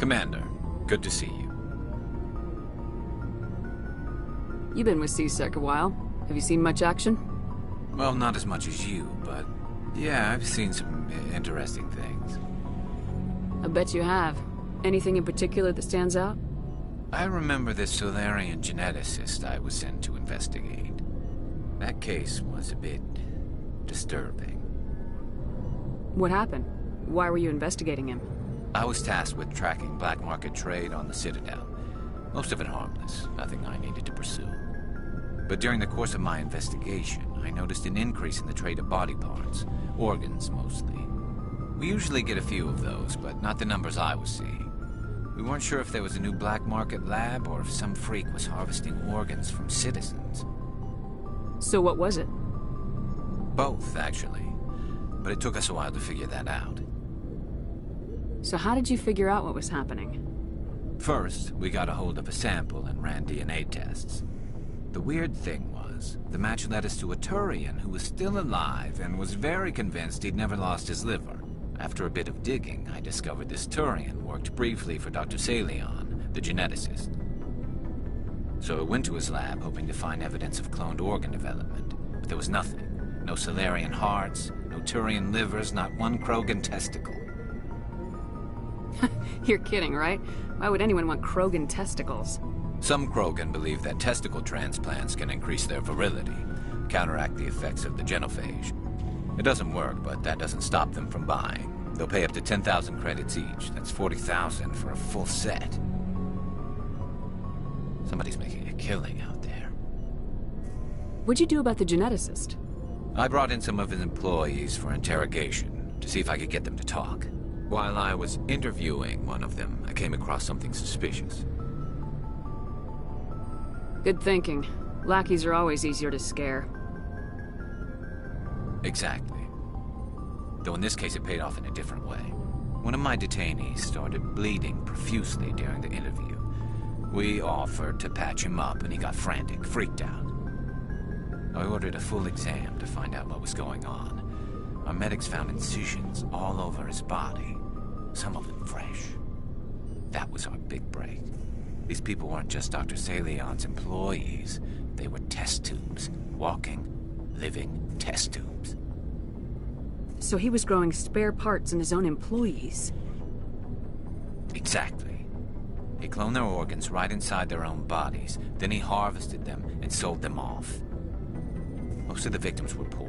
Commander, good to see you. You've been with C-Sec a while. Have you seen much action? Well, not as much as you, but yeah, I've seen some interesting things. I bet you have. Anything in particular that stands out? I remember this Solarian geneticist I was sent to investigate. That case was a bit disturbing. What happened? Why were you investigating him? I was tasked with tracking black market trade on the Citadel. Most of it harmless, nothing I needed to pursue. But during the course of my investigation, I noticed an increase in the trade of body parts, organs mostly. We usually get a few of those, but not the numbers I was seeing. We weren't sure if there was a new black market lab or if some freak was harvesting organs from citizens. So what was it? Both, actually. But it took us a while to figure that out. So how did you figure out what was happening? First, we got a hold of a sample and ran DNA tests. The weird thing was, the match led us to a Turian who was still alive and was very convinced he'd never lost his liver. After a bit of digging, I discovered this Turian worked briefly for Dr. Saleon, the geneticist. So I went to his lab hoping to find evidence of cloned organ development, but there was nothing. No Solarian hearts, no Turian livers, not one Krogan testicle. You're kidding, right? Why would anyone want Krogan testicles? Some Krogan believe that testicle transplants can increase their virility, counteract the effects of the genophage. It doesn't work, but that doesn't stop them from buying. They'll pay up to 10,000 credits each. That's 40,000 for a full set. Somebody's making a killing out there. What'd you do about the geneticist? I brought in some of his employees for interrogation, to see if I could get them to talk. While I was interviewing one of them, I came across something suspicious. Good thinking. Lackeys are always easier to scare. Exactly. Though in this case it paid off in a different way. One of my detainees started bleeding profusely during the interview. We offered to patch him up and he got frantic, freaked out. I ordered a full exam to find out what was going on. Our medics found incisions all over his body, some of them fresh. That was our big break. These people weren't just Dr. Saleon's employees. They were test tubes. Walking, living test tubes. So he was growing spare parts in his own employees. Exactly. He cloned their organs right inside their own bodies. Then he harvested them and sold them off. Most of the victims were poor.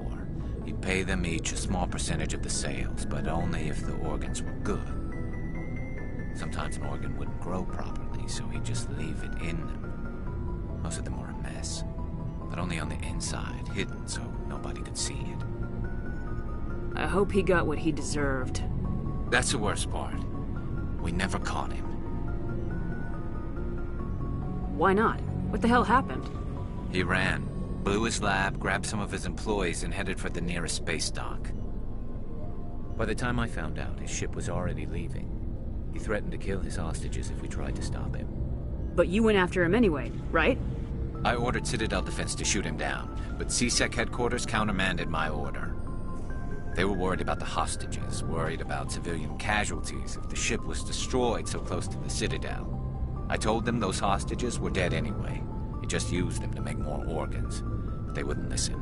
He'd pay them each a small percentage of the sales, but only if the organs were good. Sometimes an organ wouldn't grow properly, so he'd just leave it in them. Most of them were a mess, but only on the inside, hidden so nobody could see it. I hope he got what he deserved. That's the worst part. We never caught him. Why not? What the hell happened? He ran, blew his lab, grabbed some of his employees, and headed for the nearest space dock. By the time I found out, his ship was already leaving. He threatened to kill his hostages if we tried to stop him. But you went after him anyway, right? I ordered Citadel Defense to shoot him down, but C-Sec headquarters countermanded my order. They were worried about the hostages, worried about civilian casualties if the ship was destroyed so close to the Citadel. I told them those hostages were dead anyway. He just used them to make more organs, but they wouldn't listen.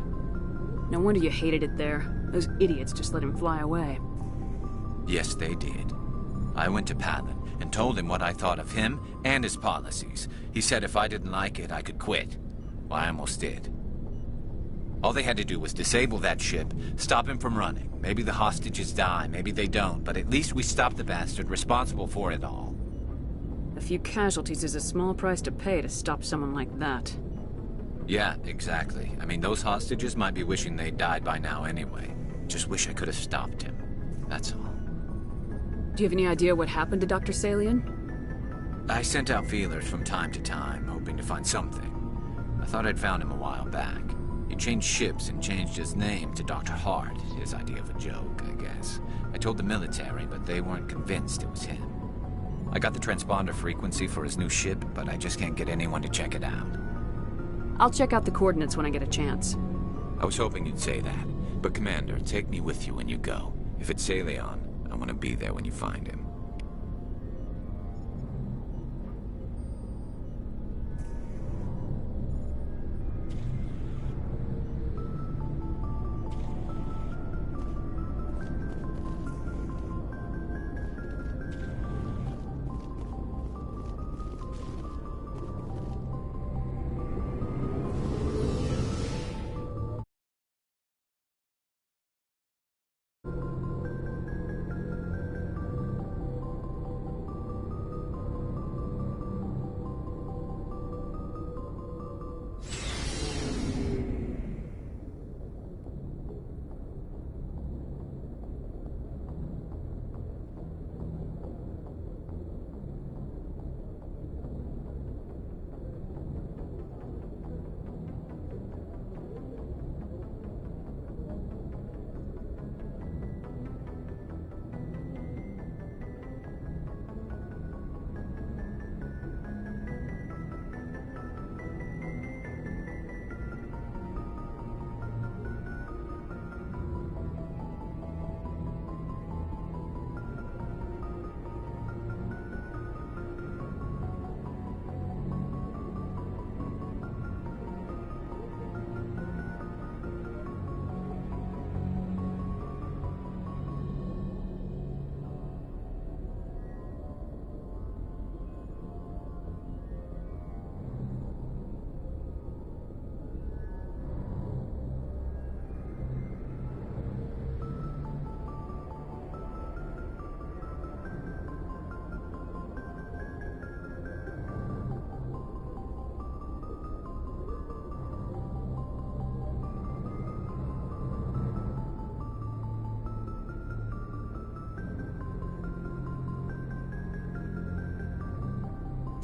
No wonder you hated it there. Those idiots just let him fly away. Yes, they did. I went to Palin and told him what I thought of him and his policies. He said if I didn't like it, I could quit. Well, I almost did. All they had to do was disable that ship, stop him from running. Maybe the hostages die, maybe they don't, but at least we stopped the bastard responsible for it all. A few casualties is a small price to pay to stop someone like that. Yeah, exactly. I mean, those hostages might be wishing they'd died by now anyway. Just wish I could have stopped him. That's all. Do you have any idea what happened to Dr. Saleon? I sent out feelers from time to time, hoping to find something. I thought I'd found him a while back. He changed ships and changed his name to Dr. Hart, his idea of a joke, I guess. I told the military, but they weren't convinced it was him. I got the transponder frequency for his new ship, but I just can't get anyone to check it out. I'll check out the coordinates when I get a chance. I was hoping you'd say that. But Commander, take me with you when you go. If it's Saleon, I want to be there when you find him.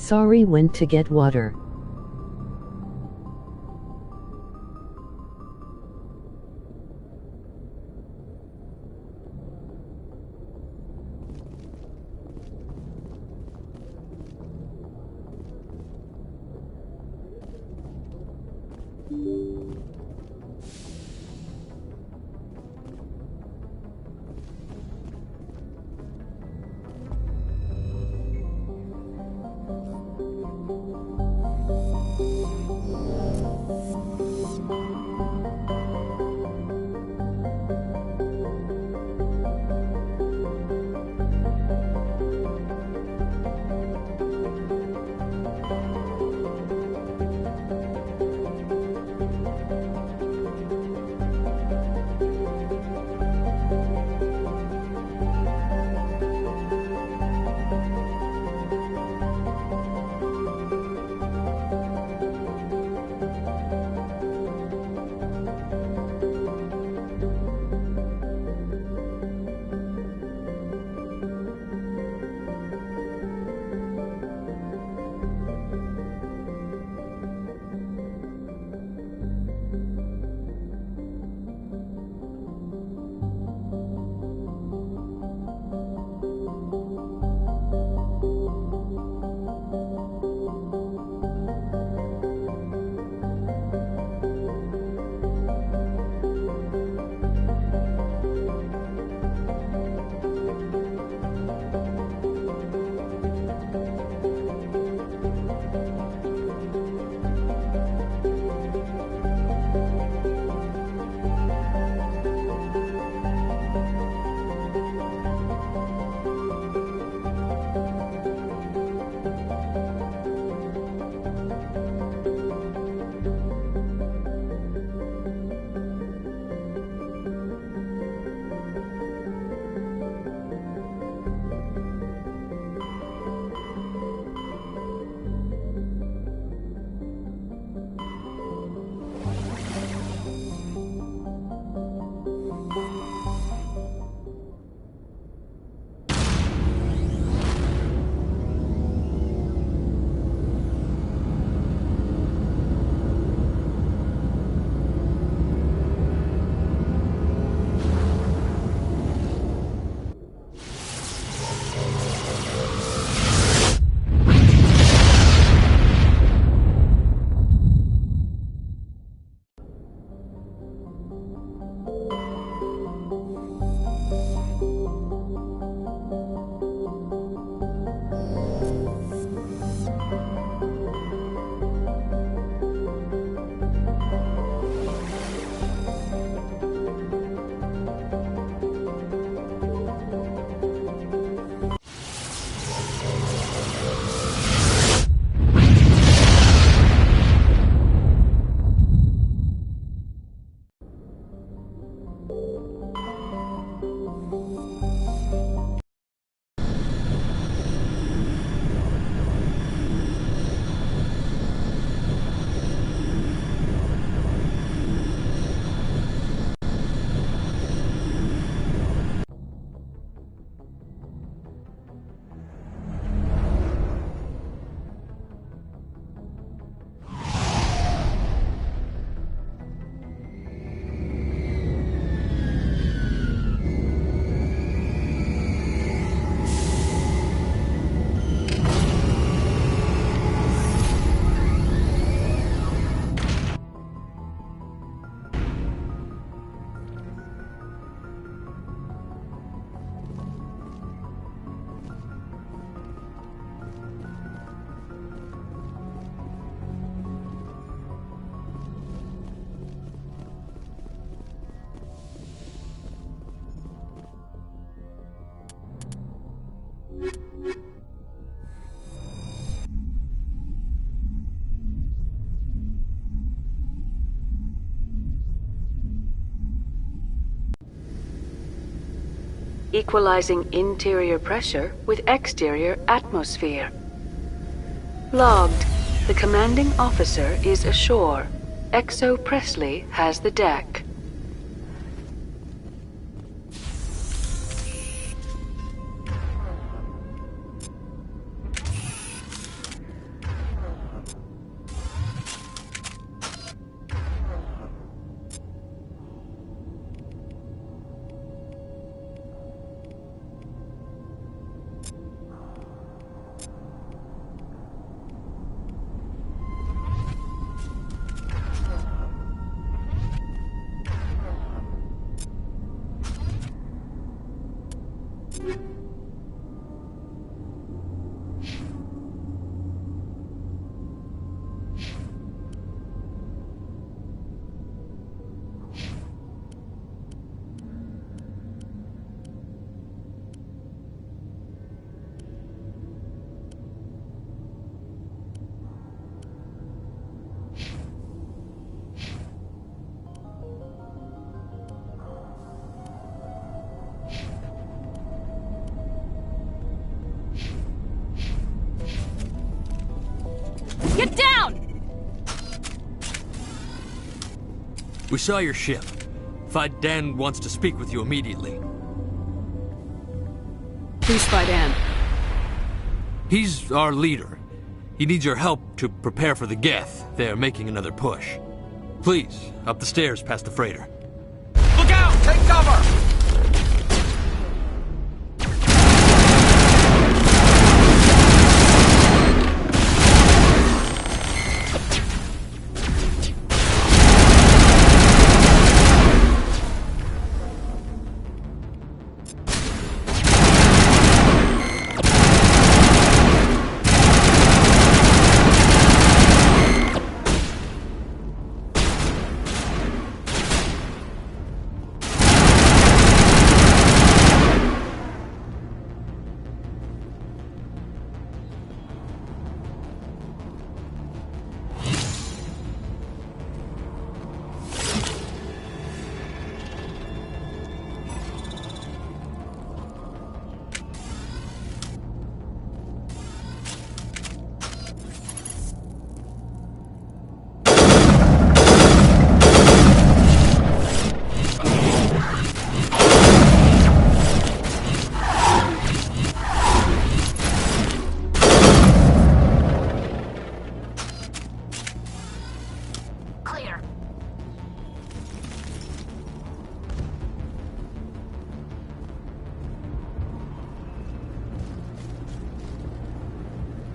Sorry, went to get water. Equalizing interior pressure with exterior atmosphere. Logged. The commanding officer is ashore. Exo Presley has the deck. We saw your ship. Fight Dan wants to speak with you immediately. Who's Fidan? He's our leader. He needs your help to prepare for the Geth. They're making another push. Please, up the stairs past the freighter. Look out! Take cover!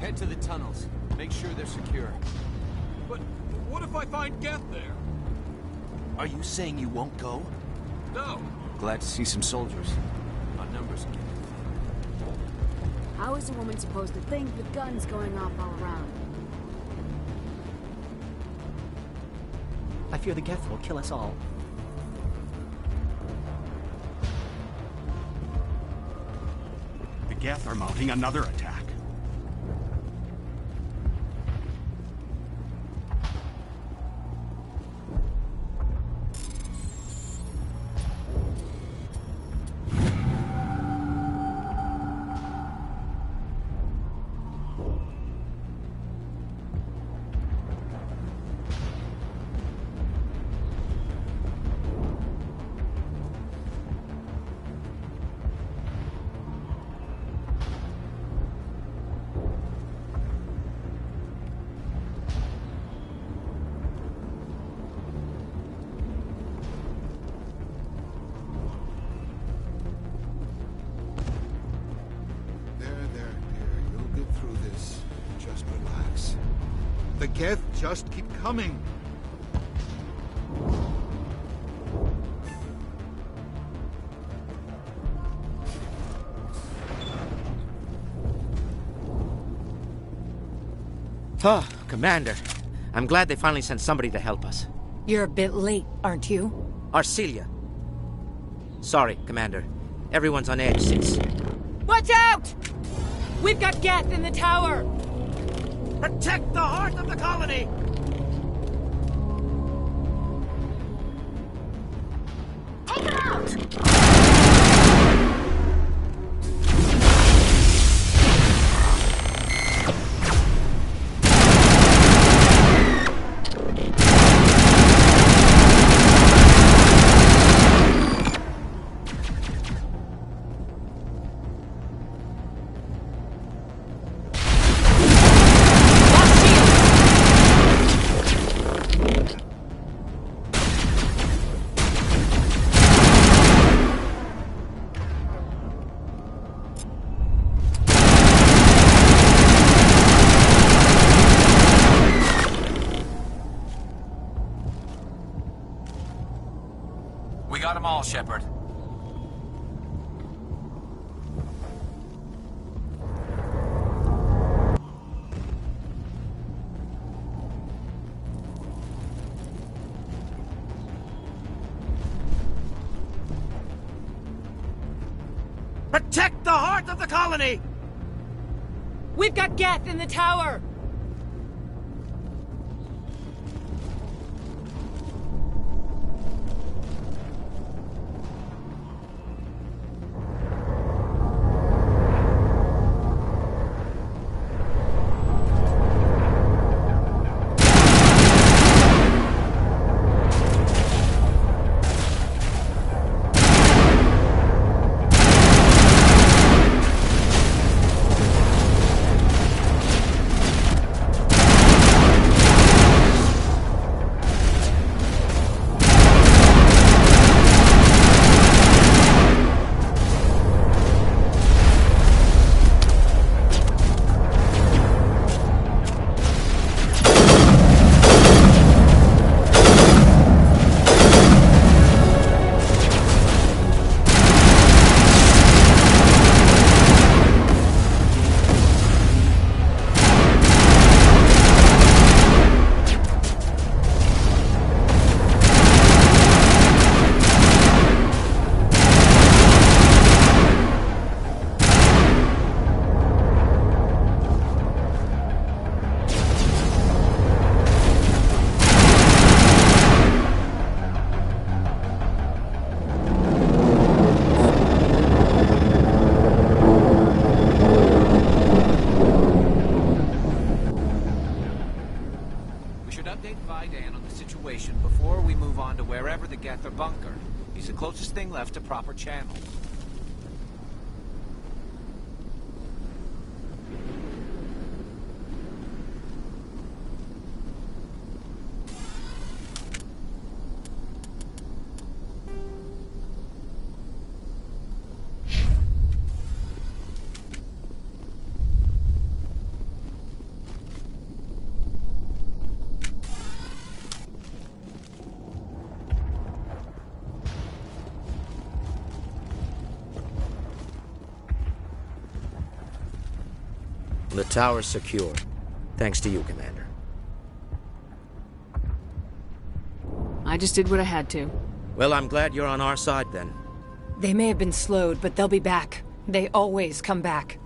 Head to the tunnels. Make sure they're secure. But what if I find Geth there? Are you saying you won't go? No. Glad to see some soldiers. Our numbers again. How is a woman supposed to think with guns going off all around? I fear the Geth will kill us all. The Geth are mounting another attack. The Geth just keep coming. Oh, Commander. I'm glad they finally sent somebody to help us. You're a bit late, aren't you? Arcelia. Sorry, Commander. Everyone's on edge since... Watch out! We've got Geth in the tower! Protect the heart of the colony! Take them out! We got them all, Shepard. Protect the heart of the colony! We've got Geth in the tower! bunker. He's the closest thing left to proper channels. The tower's secure. Thanks to you, Commander. I just did what I had to. Well, I'm glad you're on our side, then. They may have been slowed, but they'll be back. They always come back.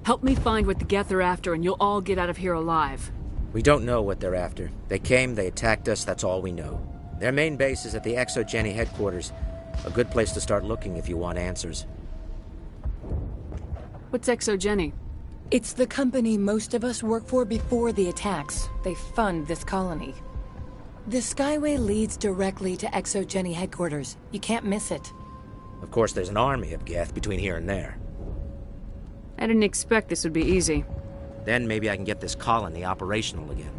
Help me find what the Geth are after, and you'll all get out of here alive. We don't know what they're after. They came, they attacked us, that's all we know. Their main base is at the ExoGeni headquarters. A good place to start looking if you want answers. What's ExoGeni? It's the company most of us work for before the attacks. They fund this colony. The Skyway leads directly to ExoGeni headquarters. You can't miss it. Of course, there's an army of Geth between here and there. I didn't expect this would be easy. Then maybe I can get this colony operational again.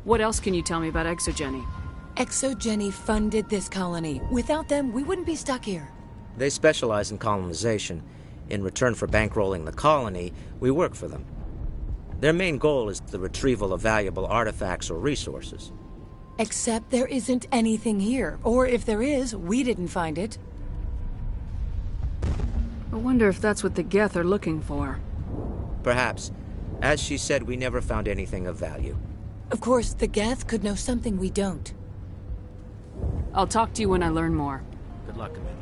What else can you tell me about ExoGeni? ExoGeni funded this colony. Without them, we wouldn't be stuck here. They specialize in colonization. In return for bankrolling the colony, we work for them. Their main goal is the retrieval of valuable artifacts or resources. Except there isn't anything here. Or if there is, we didn't find it. I wonder if that's what the Geth are looking for. Perhaps. As she said, we never found anything of value. Of course, the Geth could know something we don't. I'll talk to you when I learn more. Good luck, Commander.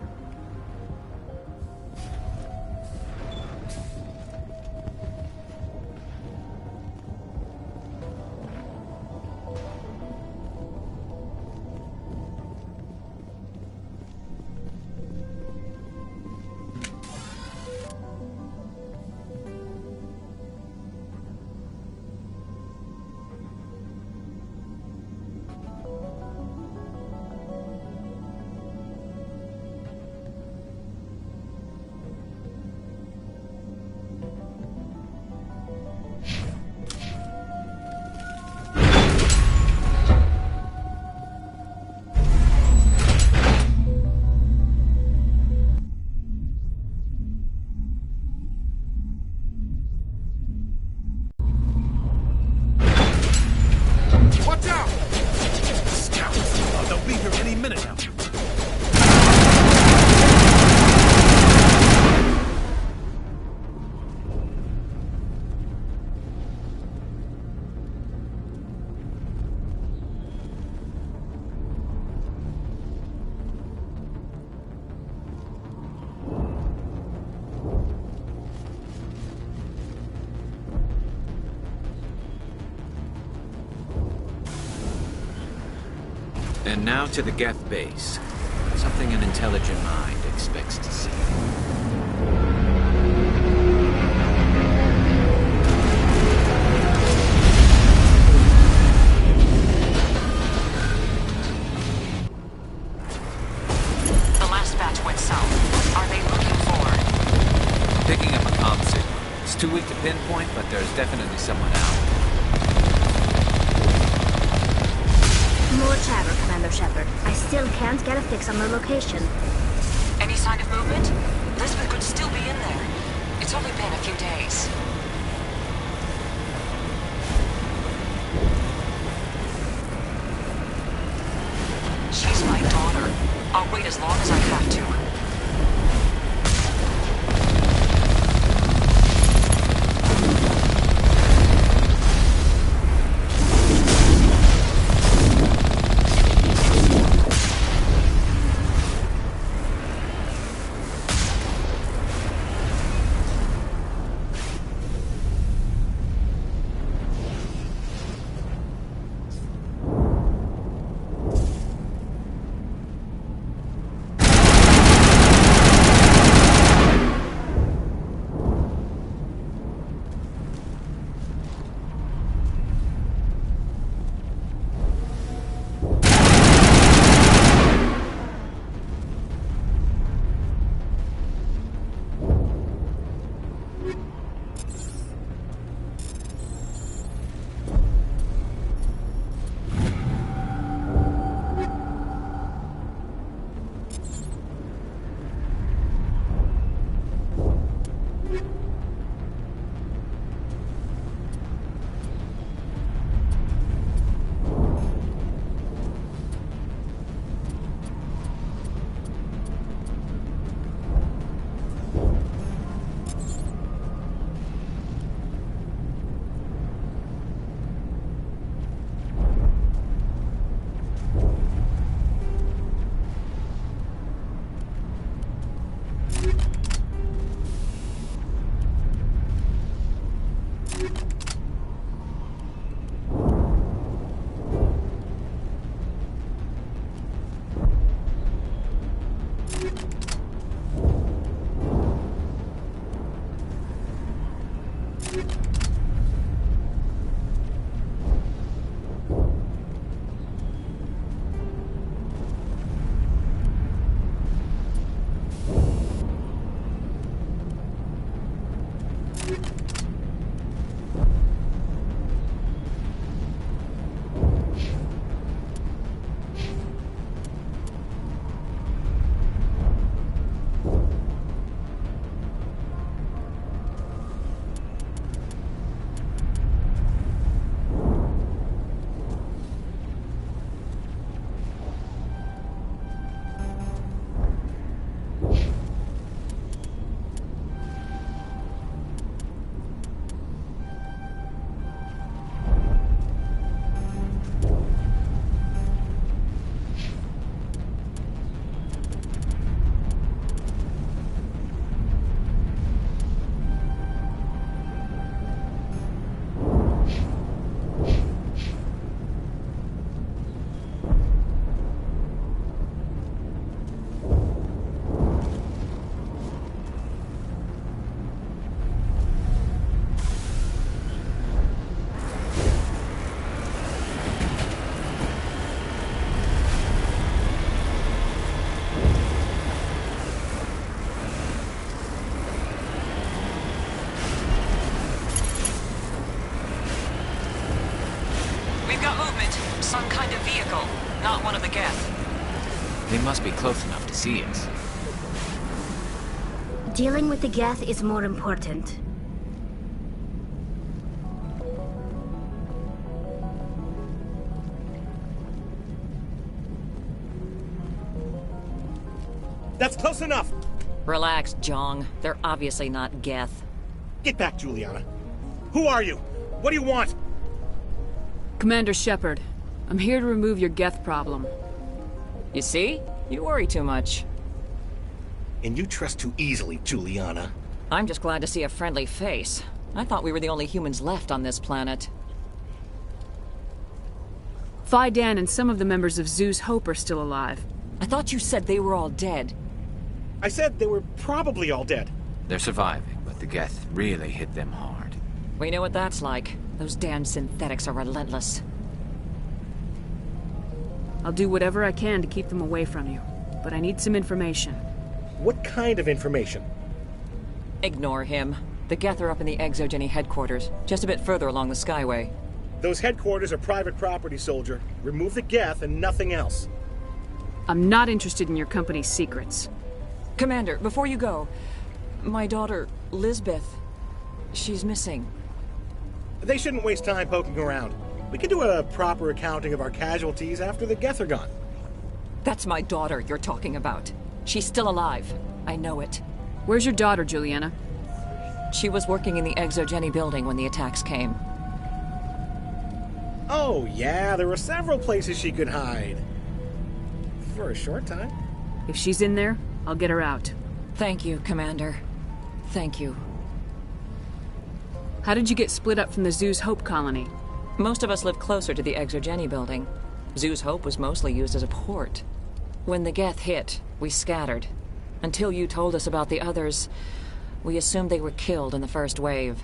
And now to the Geth base. Something an intelligent mind expects to see. The last batch went south. What are they looking for? Picking up a comm signal. It's too weak to pinpoint, but there's definitely someone out. More chatter, Commander Shepard. I still can't get a fix on their location. Any sign of movement? Lisbeth could still be in there. It's only been a few days. She's my daughter. I'll wait as long as I have to. We've got movement. Some kind of vehicle. Not one of the Geth. They must be close enough to see us. Dealing with the Geth is more important. That's close enough! Relax, Jong. They're obviously not Geth. Get back, Juliana. Who are you? What do you want? Commander Shepard, I'm here to remove your Geth problem. You see? You worry too much. And you trust too easily, Juliana. I'm just glad to see a friendly face. I thought we were the only humans left on this planet. Phi Dan and some of the members of Zeus Hope are still alive. I thought you said they were all dead. I said they were probably all dead. They're surviving, but the Geth really hit them hard. We know what that's like. Those damn synthetics are relentless. I'll do whatever I can to keep them away from you, but I need some information. What kind of information? Ignore him. The Geth are up in the Exogeny headquarters, just a bit further along the Skyway. Those headquarters are private property, soldier. Remove the Geth and nothing else. I'm not interested in your company's secrets. Commander, before you go, my daughter, Lisbeth, she's missing. They shouldn't waste time poking around. We can do a proper accounting of our casualties after the Geth are gone. That's my daughter you're talking about. She's still alive. I know it. Where's your daughter, Juliana? She was working in the Exogeny building when the attacks came. Oh, yeah, there were several places she could hide. For a short time. If she's in there, I'll get her out. Thank you, Commander. Thank you. How did you get split up from the Zeus Hope colony? Most of us lived closer to the Exogeny building. Zeus Hope was mostly used as a port. When the Geth hit, we scattered. Until you told us about the others, we assumed they were killed in the first wave.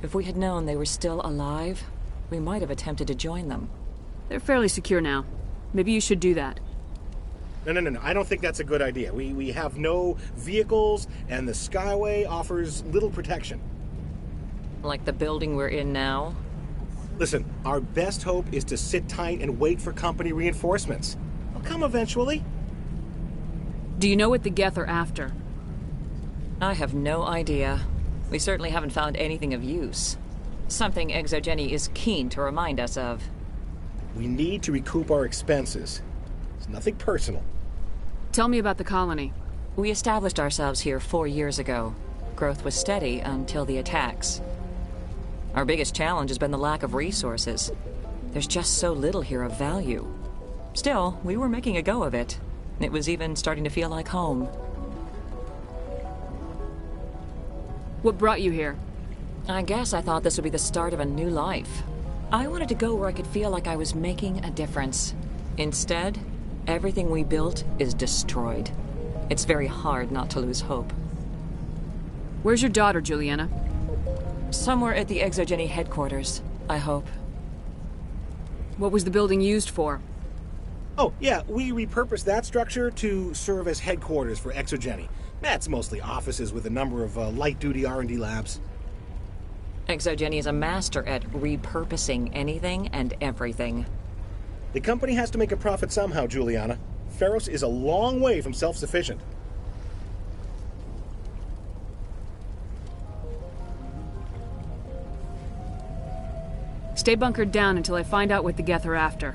If we had known they were still alive, we might have attempted to join them. They're fairly secure now. Maybe you should do that. No. I don't think that's a good idea. We have no vehicles, and the Skyway offers little protection. Like the building we're in now? Listen, our best hope is to sit tight and wait for company reinforcements. They'll come eventually. Do you know what the Geth are after? I have no idea. We certainly haven't found anything of use. Something Exogeny is keen to remind us of. We need to recoup our expenses. It's nothing personal. Tell me about the colony. We established ourselves here 4 years ago. Growth was steady until the attacks. Our biggest challenge has been the lack of resources. There's just so little here of value. Still, we were making a go of it. It was even starting to feel like home. What brought you here? I guess I thought this would be the start of a new life. I wanted to go where I could feel like I was making a difference. Instead, everything we built is destroyed. It's very hard not to lose hope. Where's your daughter, Juliana? Somewhere at the Exogeny headquarters, I hope. What was the building used for? Oh, yeah, we repurposed that structure to serve as headquarters for Exogeny. That's mostly offices with a number of light-duty R&D labs. Exogeny is a master at repurposing anything and everything. The company has to make a profit somehow, Juliana. Feros is a long way from self-sufficient. Stay bunkered down until I find out what the Geth are after.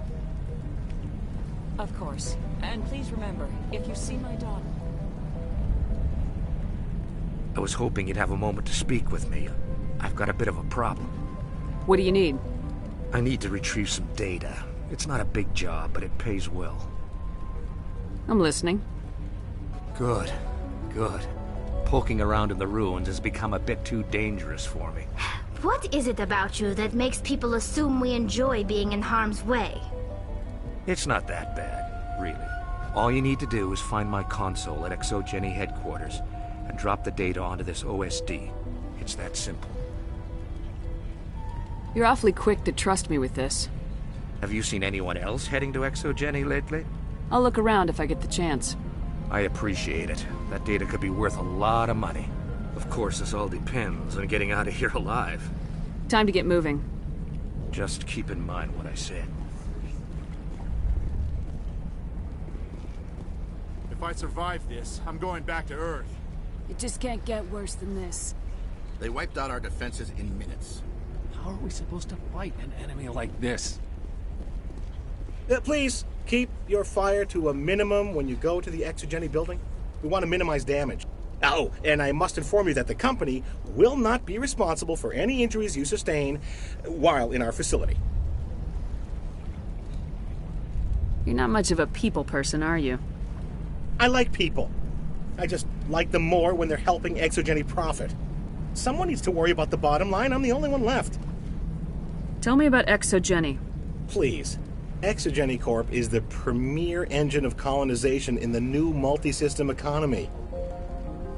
Of course. And please remember, if you see my daughter... I was hoping you'd have a moment to speak with me. I've got a bit of a problem. What do you need? I need to retrieve some data. It's not a big job, but it pays well. I'm listening. Good. Poking around in the ruins has become a bit too dangerous for me. What is it about you that makes people assume we enjoy being in harm's way? It's not that bad, really. All you need to do is find my console at Exogeny headquarters and drop the data onto this OSD. It's that simple. You're awfully quick to trust me with this. Have you seen anyone else heading to Exogeny lately? I'll look around if I get the chance. I appreciate it. That data could be worth a lot of money. Of course, this all depends on getting out of here alive. Time to get moving. Just keep in mind what I said. If I survive this, I'm going back to Earth. It just can't get worse than this. They wiped out our defenses in minutes. How are we supposed to fight an enemy like this? Please, keep your fire to a minimum when you go to the Exogeny building. We want to minimize damage. Oh, and I must inform you that the company will not be responsible for any injuries you sustain while in our facility. You're not much of a people person, are you? I like people. I just like them more when they're helping Exogeny profit. Someone needs to worry about the bottom line. I'm the only one left. Tell me about Exogeny. Please. Exogeny Corp is the premier engine of colonization in the new multi-system economy.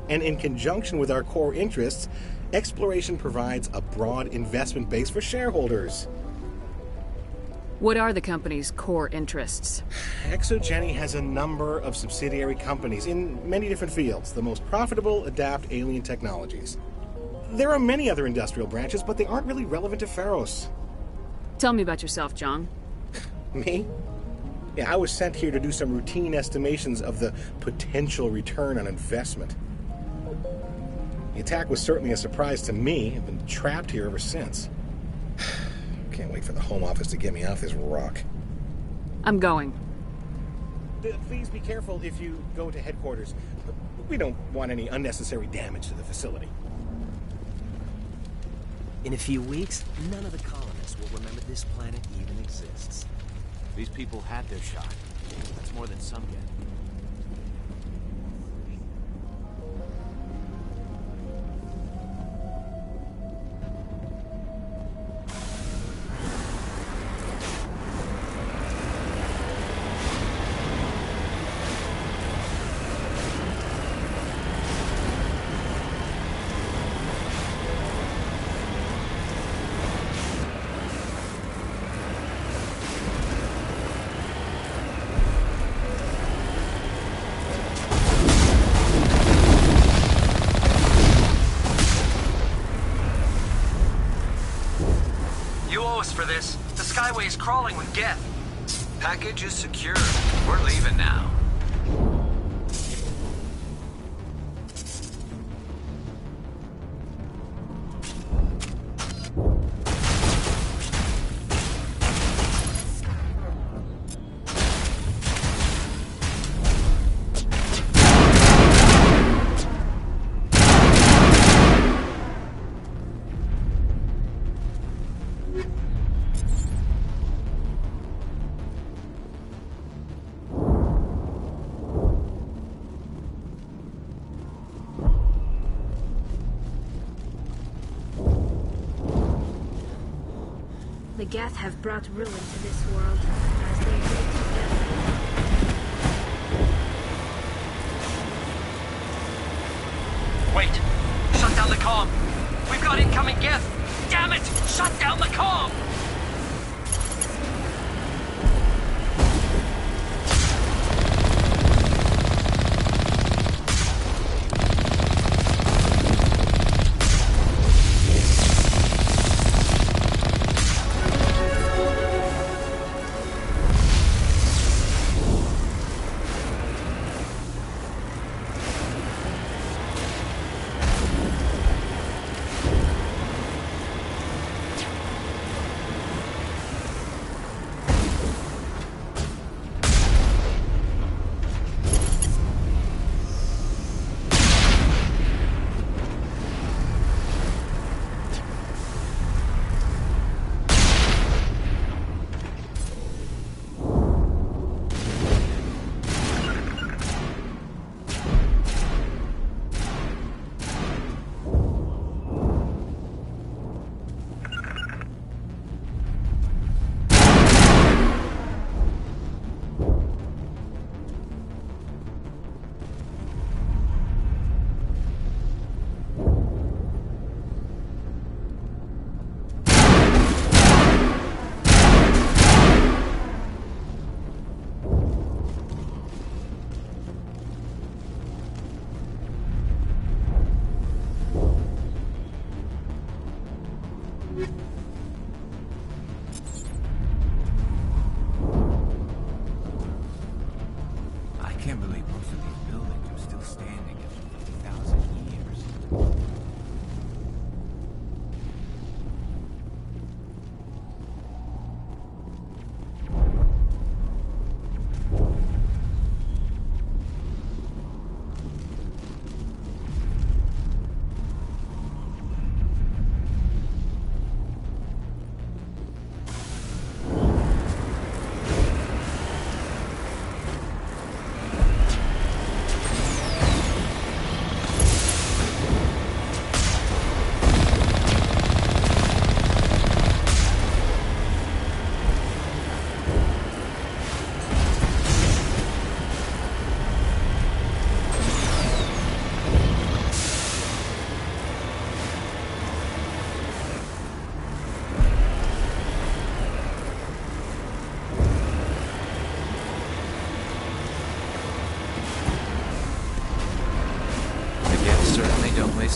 And in conjunction with our core interests, exploration provides a broad investment base for shareholders. What are the company's core interests? Exogeny has a number of subsidiary companies in many different fields. The most profitable adapt alien technologies. There are many other industrial branches, but they aren't really relevant to Pharos. Tell me about yourself, John. Me? Yeah, I was sent here to do some routine estimations of the potential return on investment. The attack was certainly a surprise to me. I've been trapped here ever since. Can't wait for the Home Office to get me off this rock. I'm going. Please be careful if you go to headquarters. We don't want any unnecessary damage to the facility. In a few weeks, none of the colonists will remember this planet even exists. These people had their shot. That's more than some get. For this. The Skyway is crawling with Geth. Package is secure. We're leaving now. The Geth have brought ruin to this world as they live together. Wait! Shut down the comm! We've got incoming Geth! Damn it! Shut down the comm!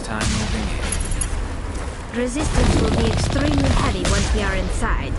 First time moving in. Resistance will be extremely heavy once we are inside.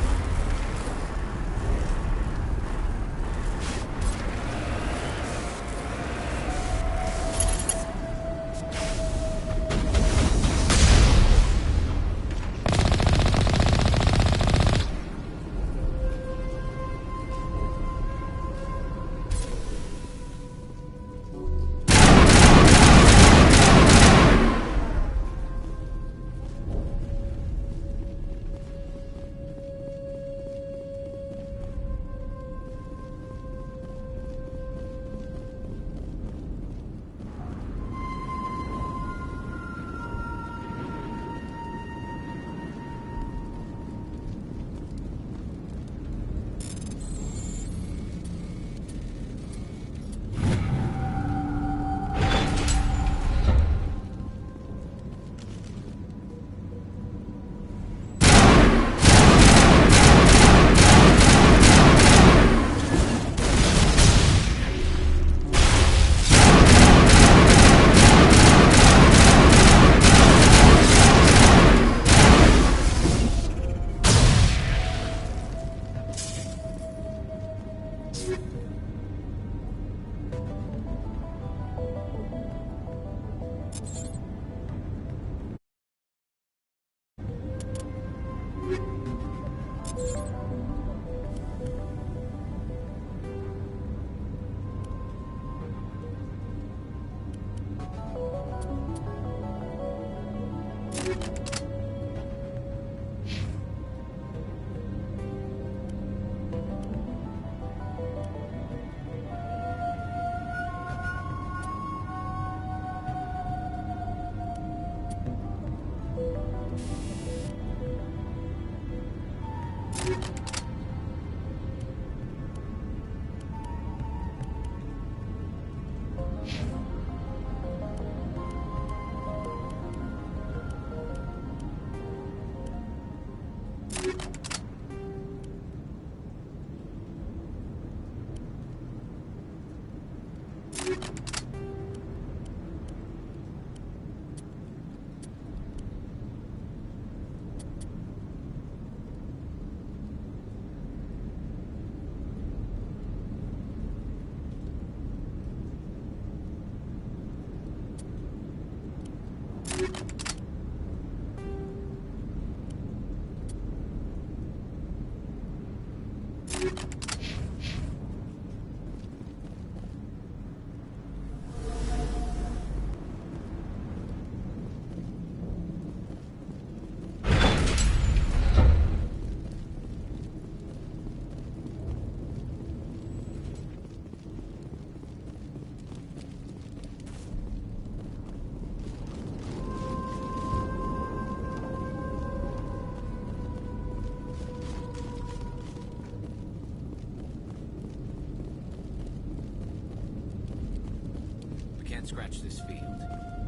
Can't scratch this field.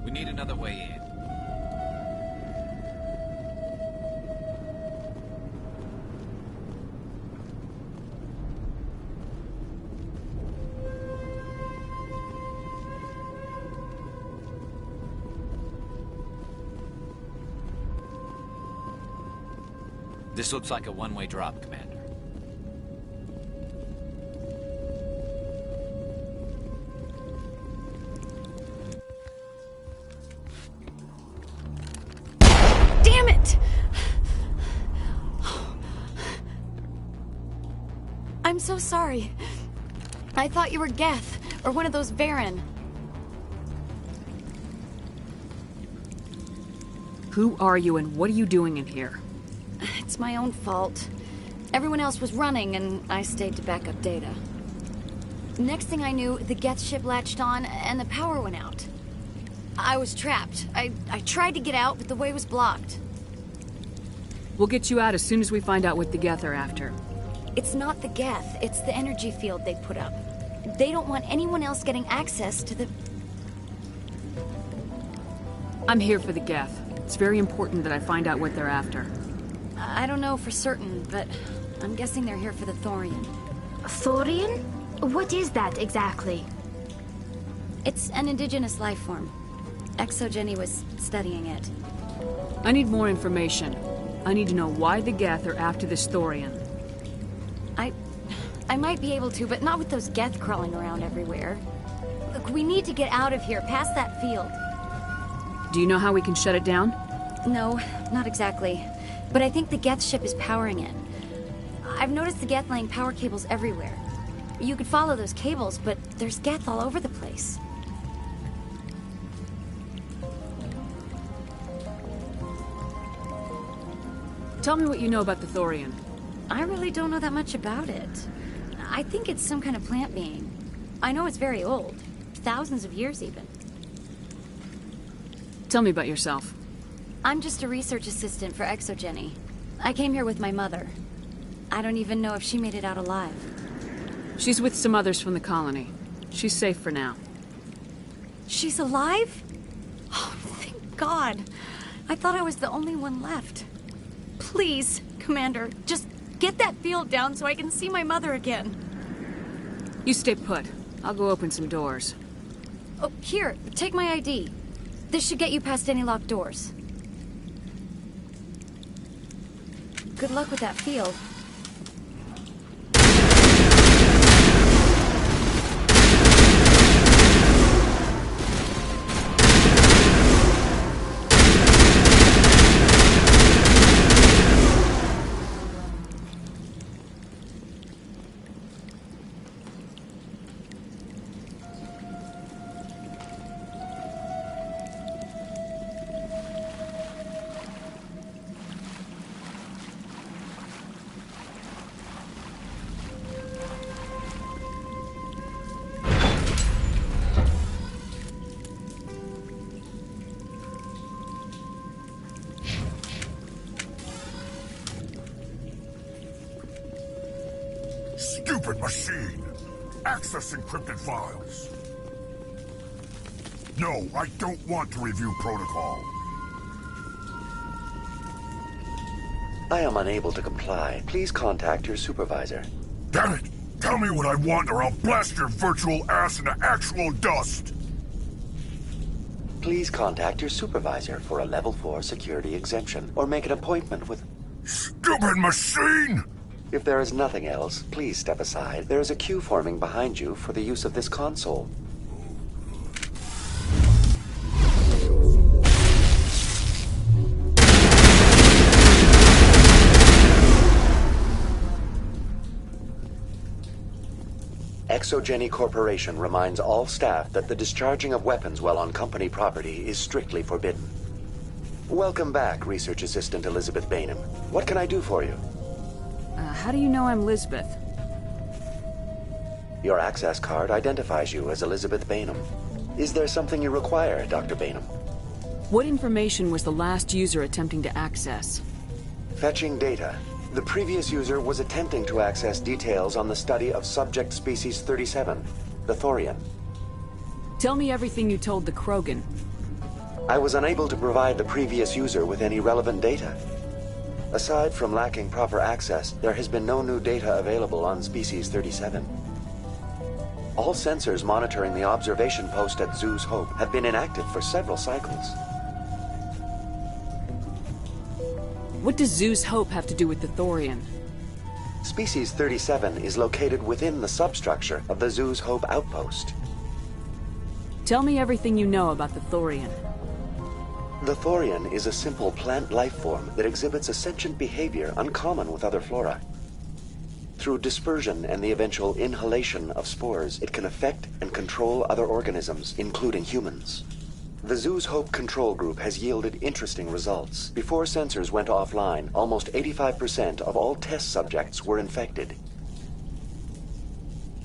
We need another way in. This looks like a one-way drop, Commander. I'm so sorry. I thought you were Geth, or one of those Varen. Who are you and what are you doing in here? It's my own fault. Everyone else was running, and I stayed to back up data. Next thing I knew, the Geth ship latched on, and the power went out. I was trapped. I tried to get out, but the way was blocked. We'll get you out as soon as we find out what the Geth are after. It's not the Geth, it's the energy field they put up. They don't want anyone else getting access to the... I'm here for the Geth. It's very important that I find out what they're after. I don't know for certain, but I'm guessing they're here for the Thorian. Thorian? What is that exactly? It's an indigenous life form. ExoJenny was studying it. I need more information. I need to know why the Geth are after this Thorian. I might be able to, but not with those Geth crawling around everywhere. Look, we need to get out of here, past that field. Do you know how we can shut it down? No, not exactly. But I think the Geth ship is powering it. I've noticed the Geth laying power cables everywhere. You could follow those cables, but there's Geth all over the place. Tell me what you know about the Thorian. I really don't know that much about it. I think it's some kind of plant being. I know it's very old. Thousands of years, even. Tell me about yourself. I'm just a research assistant for ExoJenny. I came here with my mother. I don't even know if she made it out alive. She's with some others from the colony. She's safe for now. She's alive? Oh, thank God. I thought I was the only one left. Please, Commander, just get that field down so I can see my mother again. You stay put. I'll go open some doors. Oh, here, take my ID. This should get you past any locked doors. Good luck with that field. Stupid machine! Access encrypted files. No, I don't want to review protocol. I am unable to comply. Please contact your supervisor. Damn it! Tell me what I want or I'll blast your virtual ass into actual dust! Please contact your supervisor for a Level 4 security exemption, or make an appointment with... Stupid machine! If there is nothing else, please step aside. There is a queue forming behind you for the use of this console. ExoJenny Corporation reminds all staff that the discharging of weapons while on company property is strictly forbidden. Welcome back, Research Assistant Elizabeth Bainham. What can I do for you? How do you know I'm Lisbeth? Your access card identifies you as Elizabeth Bainham. Is there something you require, Dr. Bainham? What information was the last user attempting to access? Fetching data. The previous user was attempting to access details on the study of subject species 37, the Thorian. Tell me everything you told the Krogan. I was unable to provide the previous user with any relevant data. Aside from lacking proper access, there has been no new data available on Species 37. All sensors monitoring the observation post at Zhu's Hope have been inactive for several cycles. What does Zhu's Hope have to do with the Thorian? Species 37 is located within the substructure of the Zhu's Hope outpost. Tell me everything you know about the Thorian. The Thorian is a simple plant life form that exhibits a sentient behavior uncommon with other flora. Through dispersion and the eventual inhalation of spores, it can affect and control other organisms, including humans. The Zhu's Hope control group has yielded interesting results. Before sensors went offline, almost 85% of all test subjects were infected.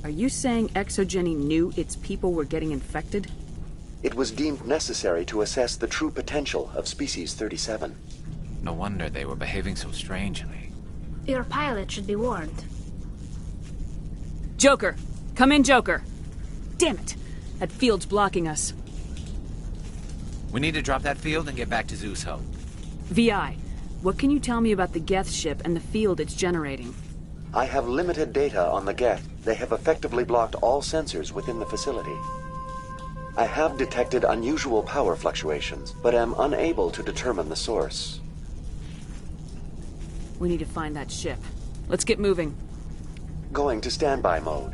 Are you saying ExoJenny knew its people were getting infected? It was deemed necessary to assess the true potential of Species 37. No wonder they were behaving so strangely. Your pilot should be warned. Joker! Come in, Joker! Damn it! That field's blocking us. We need to drop that field and get back to Zhu's Hope. VI, what can you tell me about the Geth ship and the field it's generating? I have limited data on the Geth. They have effectively blocked all sensors within the facility. I have detected unusual power fluctuations, but am unable to determine the source. We need to find that ship. Let's get moving. Going to standby mode.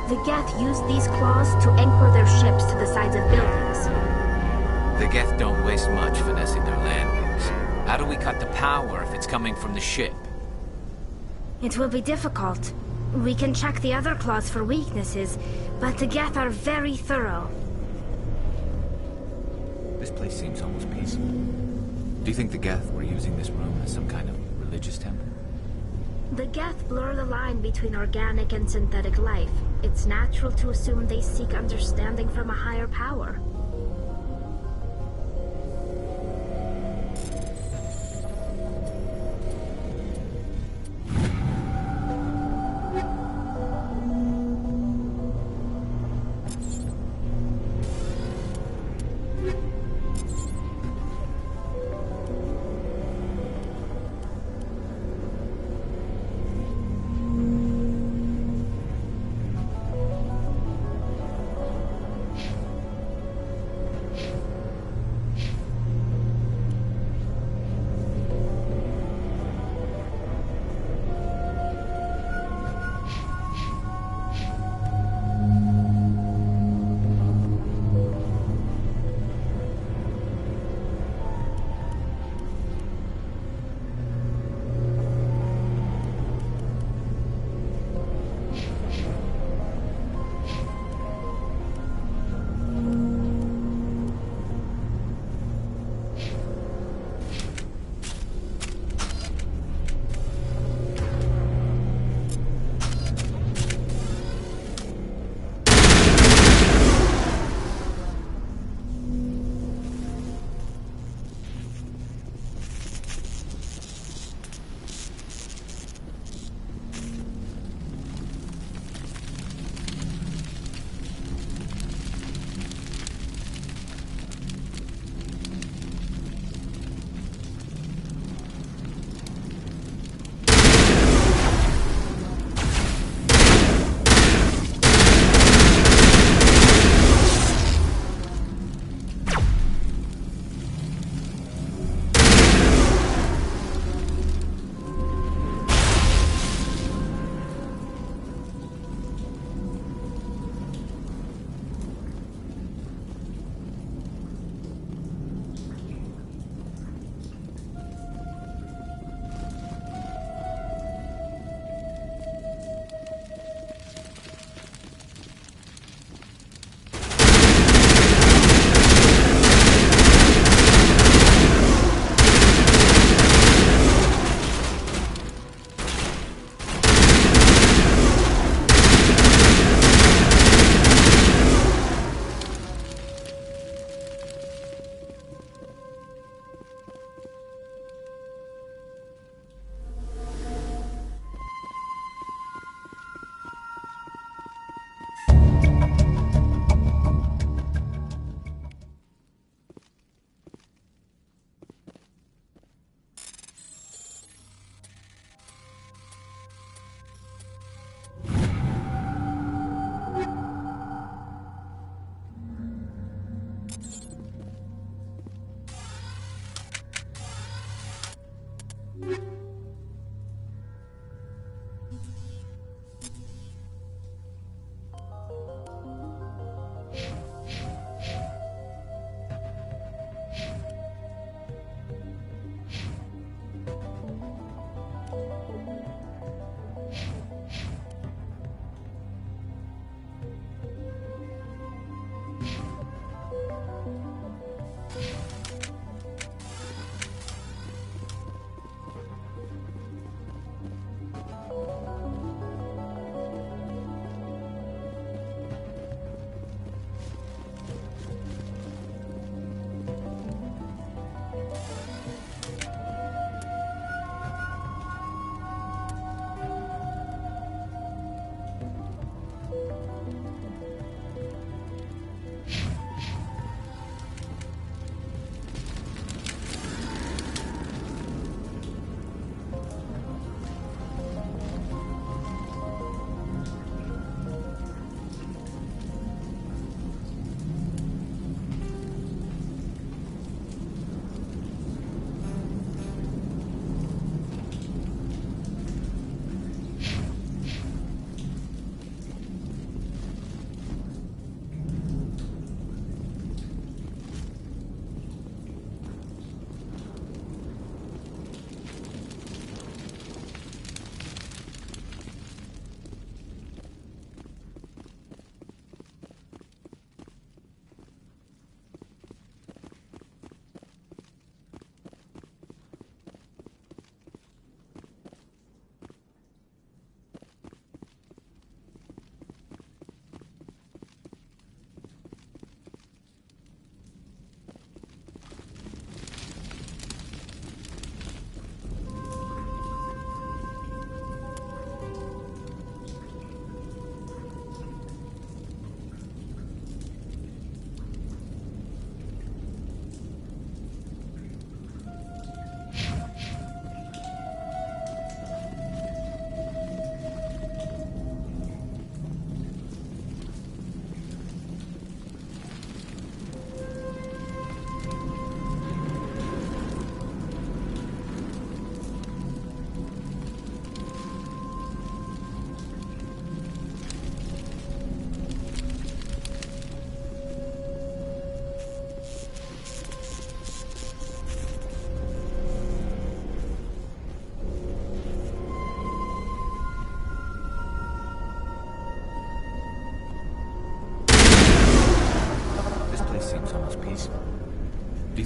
The Geth use these claws to anchor their ships to the sides of buildings. The Geth don't waste much finessing their landings. How do we cut the power if it's coming from the ship? It will be difficult. We can check the other claws for weaknesses, but the Geth are very thorough. This place seems almost peaceful. Do you think the Geth were using this room as some kind of religious temple? The Geth blur the line between organic and synthetic life. It's natural to assume they seek understanding from a higher power.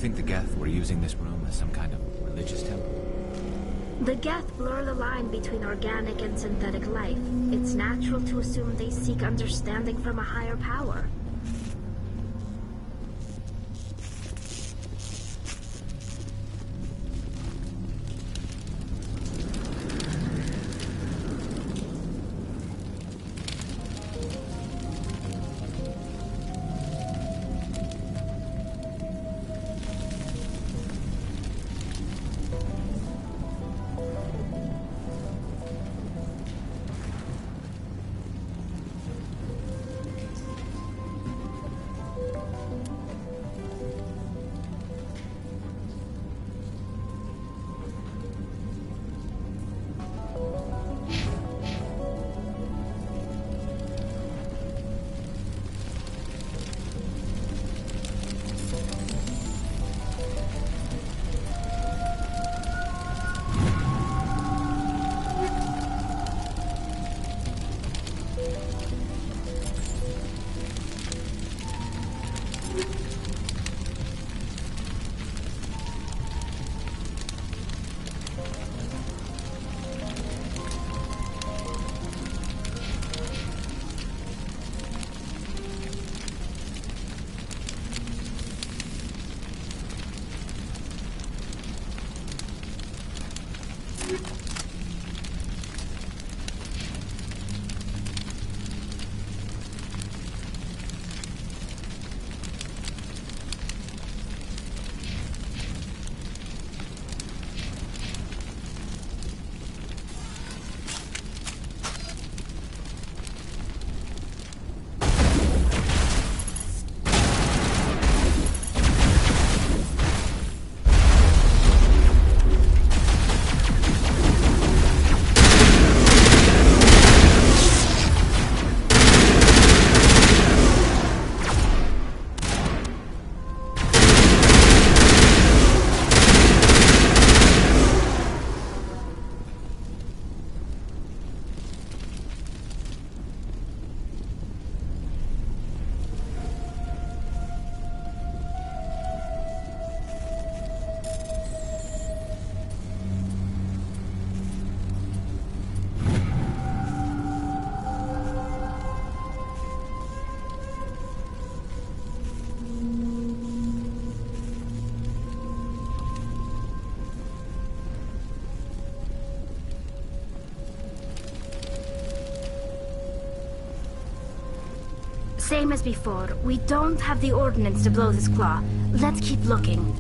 think the Geth were using this room as some kind of religious temple? The Geth blur the line between organic and synthetic life. It's natural to assume they seek understanding from a higher power. Same as before. We don't have the ordnance to blow this claw. Let's keep looking.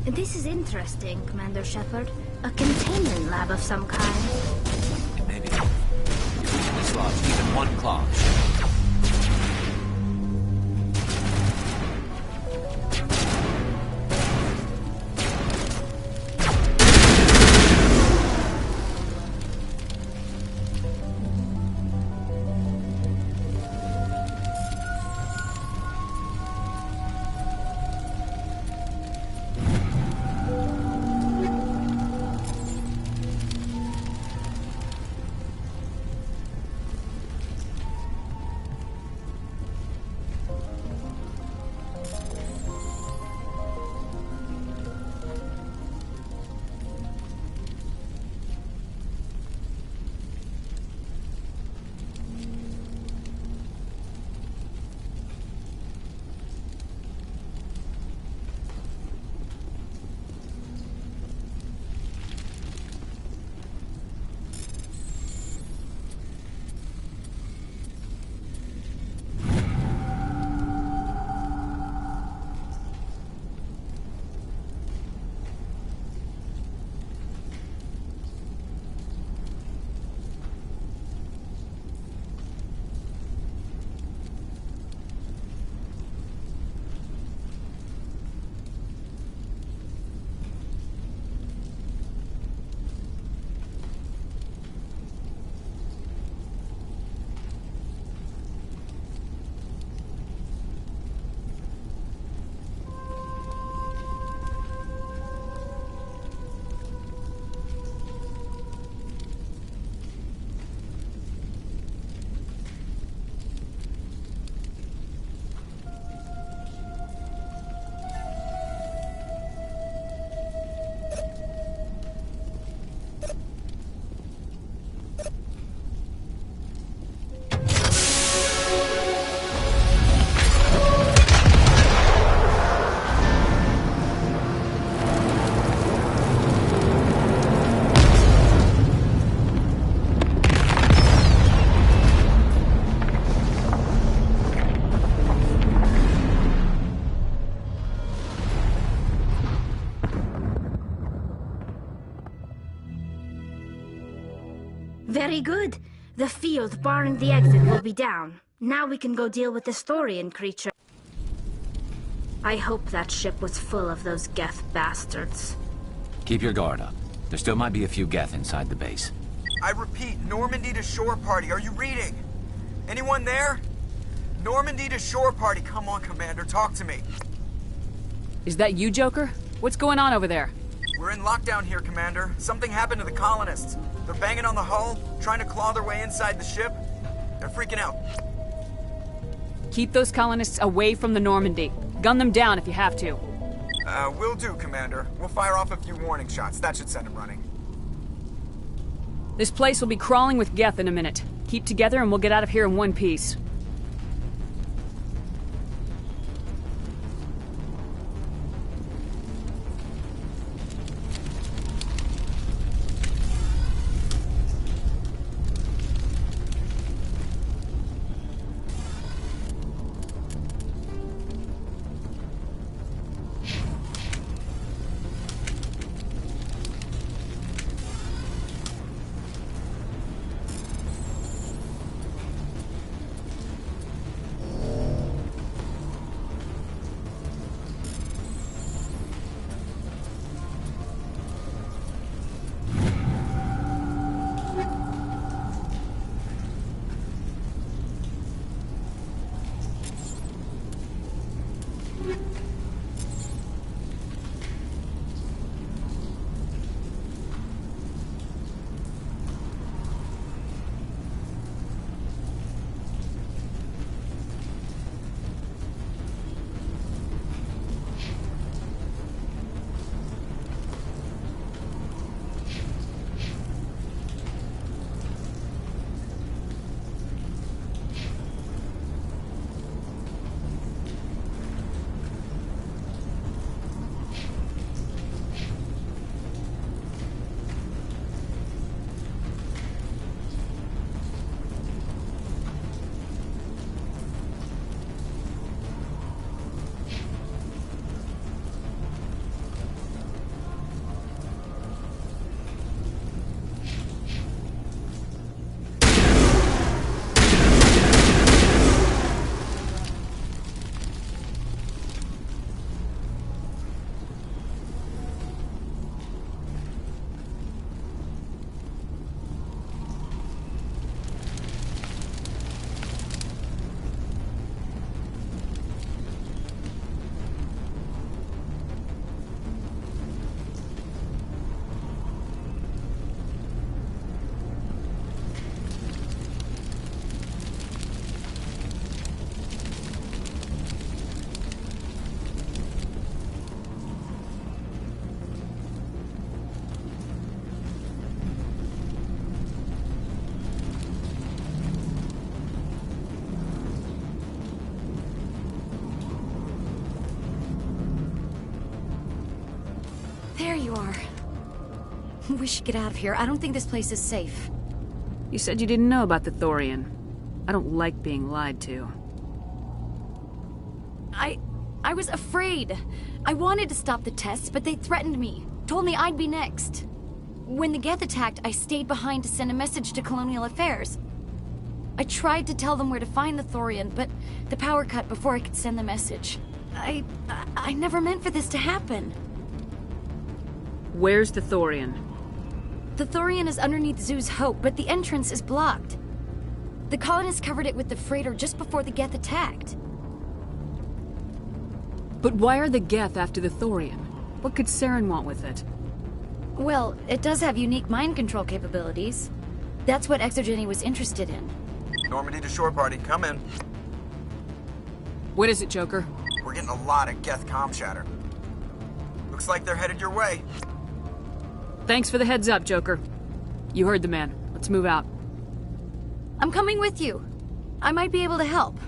This is interesting, Commander Shepard. A containment lab of some kind. Maybe. This lodge even one claw. Very good. The field barring the exit will be down. Now we can go deal with this Thorian creature. I hope that ship was full of those Geth bastards. Keep your guard up. There still might be a few Geth inside the base. I repeat, Normandy to shore party. Are you reading? Anyone there? Normandy to shore party. Come on, Commander, talk to me. Is that you, Joker? What's going on over there? We're in lockdown here, Commander. Something happened to the colonists. They're banging on the hull, trying to claw their way inside the ship. They're freaking out. Keep those colonists away from the Normandy. Gun them down if you have to. Will do, Commander. We'll fire off a few warning shots. That should send them running. This place will be crawling with Geth in a minute. Keep together and we'll get out of here in one piece. There you are. We should get out of here. I don't think this place is safe. You said you didn't know about the Thorian. I don't like being lied to. I was afraid. I wanted to stop the tests, but they threatened me. Told me I'd be next. When the Geth attacked, I stayed behind to send a message to Colonial Affairs. I tried to tell them where to find the Thorian, but the power cut before I could send the message. I never meant for this to happen. Where's the Thorian? The Thorian is underneath Zoo's Hope, but the entrance is blocked. The colonists covered it with the freighter just before the Geth attacked. But why are the Geth after the Thorian? What could Saren want with it? Well, it does have unique mind control capabilities. That's what Exogeny was interested in. Normandy to shore party, come in. What is it, Joker? We're getting a lot of Geth comm chatter. Looks like they're headed your way. Thanks for the heads up, Joker. You heard the man. Let's move out. I'm coming with you. I might be able to help.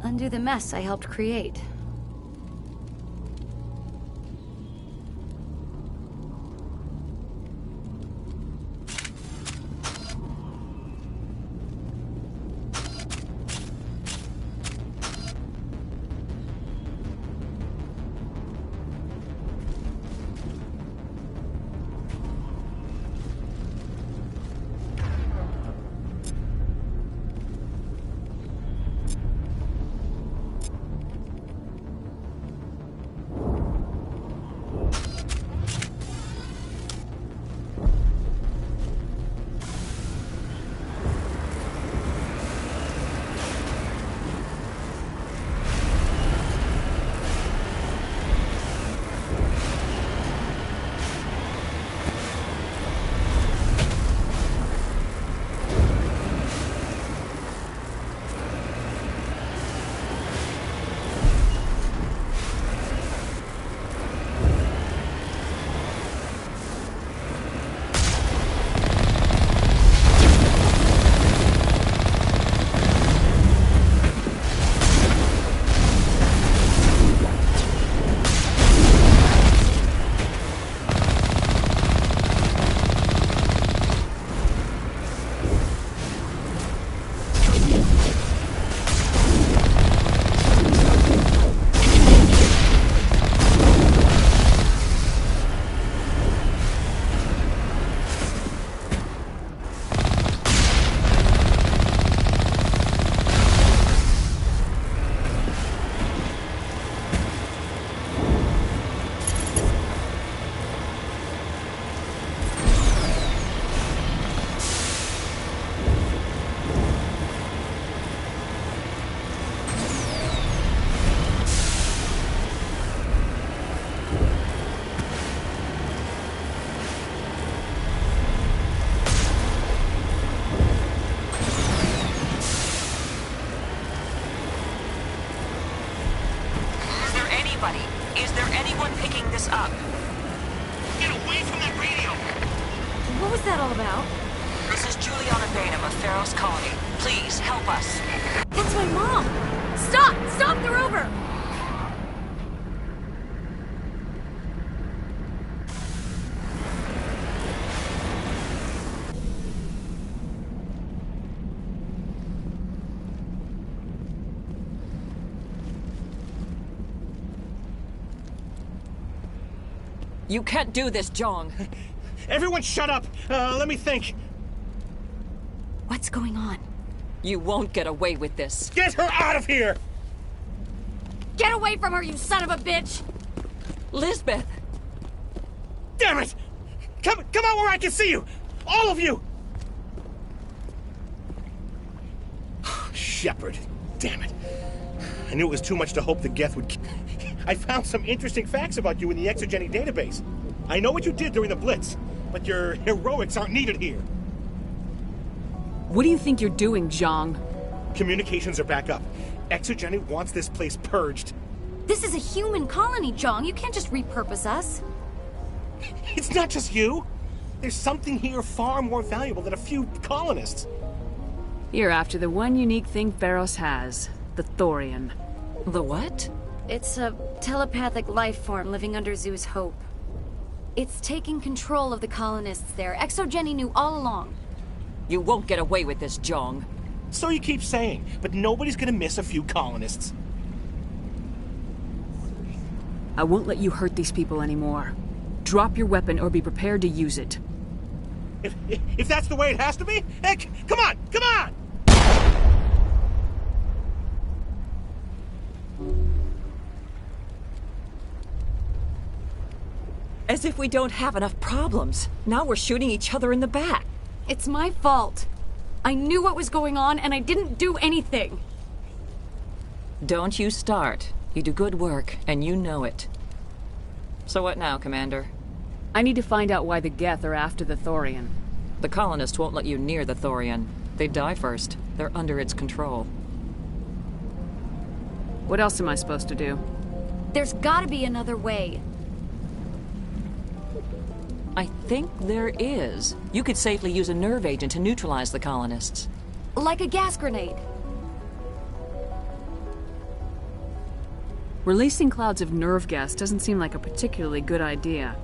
Undo the mess I helped create. What was that all about? This is Juliana Bainham of Pharaoh's Colony. Please, help us. That's my mom! Stop! Stop the rover! You can't do this, Jong. Everyone shut up! Let me think. What's going on? You won't get away with this. Get her out of here! Get away from her, you son of a bitch! Lisbeth! Damn it! Come out where I can see you! All of you! Shepard, damn it. I knew it was too much to hope the Geth would... I found some interesting facts about you in the Exogeny database. I know what you did during the Blitz, but your heroics aren't needed here. What do you think you're doing, Jong? Communications are back up. Exogeny wants this place purged. This is a human colony, Jong. You can't just repurpose us. It's not just you. There's something here far more valuable than a few colonists. You're after the one unique thing Pharos has, the Thorian. The what? It's a telepathic life form living under Zeus Hope. It's taking control of the colonists there. Exogeny knew all along. You won't get away with this, Jong. So you keep saying, but nobody's gonna miss a few colonists. I won't let you hurt these people anymore. Drop your weapon or be prepared to use it. If that's the way it has to be, heck, come on, come on! As if we don't have enough problems. Now we're shooting each other in the back. It's my fault. I knew what was going on and I didn't do anything. Don't you start. You do good work, and you know it. So what now, Commander? I need to find out why the Geth are after the Thorian. The colonists won't let you near the Thorian. They'd die first. They're under its control. What else am I supposed to do? There's gotta be another way. I think there is. You could safely use a nerve agent to neutralize the colonists. Like a gas grenade. Releasing clouds of nerve gas doesn't seem like a particularly good idea.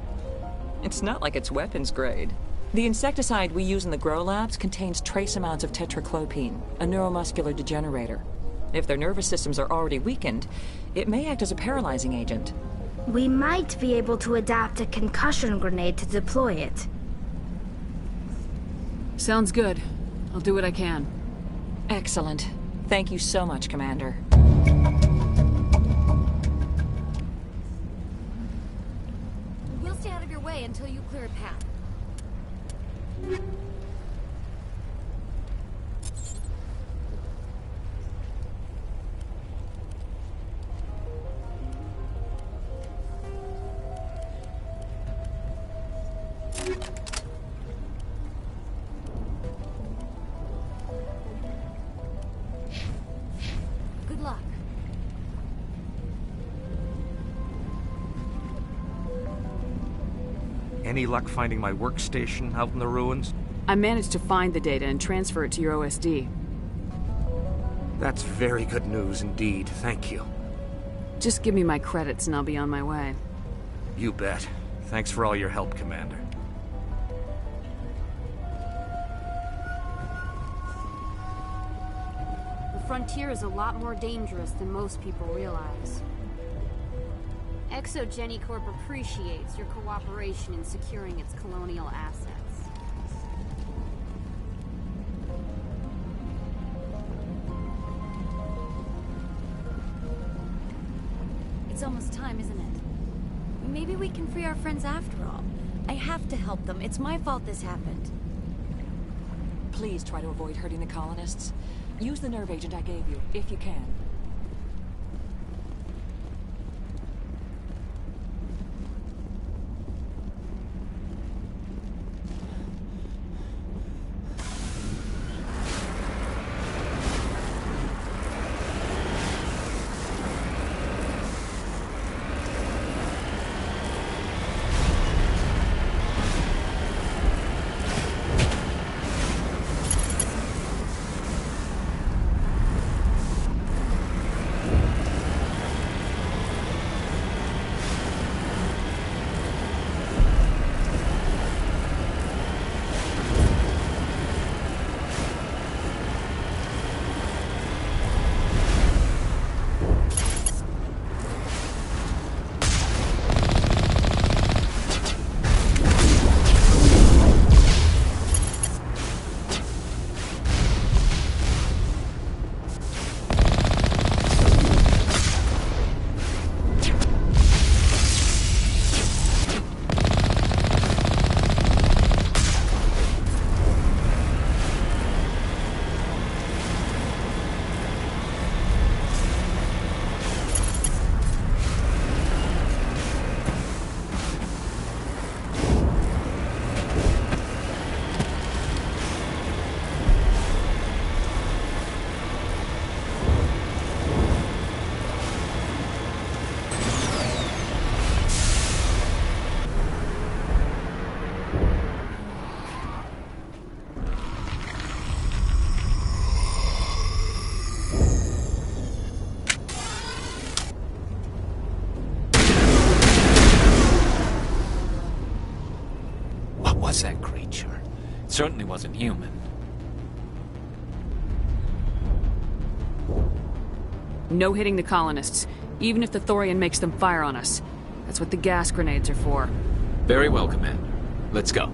It's not like it's weapons grade. The insecticide we use in the Grow Labs contains trace amounts of tetraclopine, a neuromuscular degenerator. If their nervous systems are already weakened, it may act as a paralyzing agent. We might be able to adapt a concussion grenade to deploy it. Sounds good. I'll do what I can. Excellent. Thank you so much, Commander. We'll stay out of your way until you clear a path. Good luck. Any luck finding my workstation out in the ruins? I managed to find the data and transfer it to your OSD. That's very good news indeed. Thank you. Just give me my credits and I'll be on my way. You bet. Thanks for all your help, Commander. The frontier is a lot more dangerous than most people realize. Exogeny Corp appreciates your cooperation in securing its colonial assets. It's almost time, isn't it? Maybe we can free our friends after all. I have to help them. It's my fault this happened. Please try to avoid hurting the colonists. Use the nerve agent I gave you, if you can. creature. It certainly wasn't human. No hitting the colonists, even if the Thorian makes them fire on us. That's what the gas grenades are for. Very well, Commander. Let's go.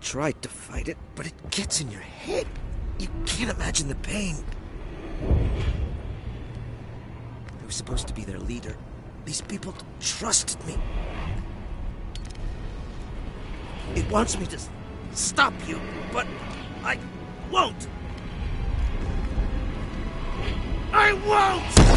Tried to fight it, but it gets in your head. You can't imagine the pain. I was supposed to be their leader. These people trusted me. It wants me to stop you, but I won't. I won't!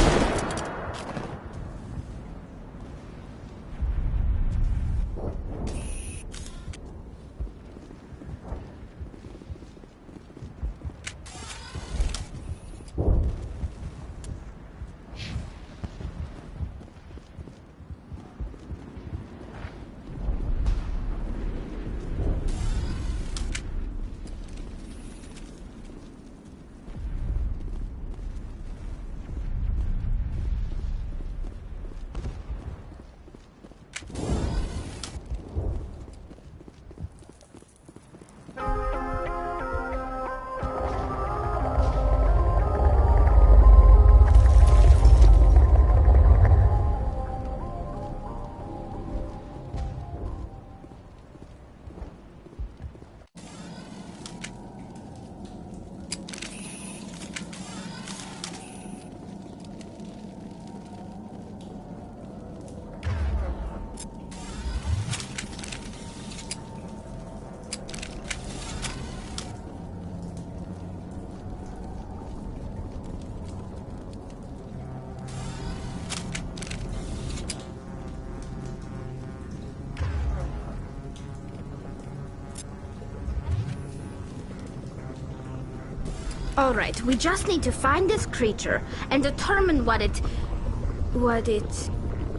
Alright, we just need to find this creature and determine what it...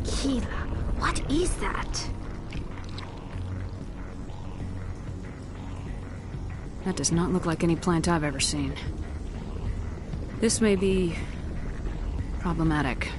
Keela, what is that? That does not look like any plant I've ever seen. This may be... problematic.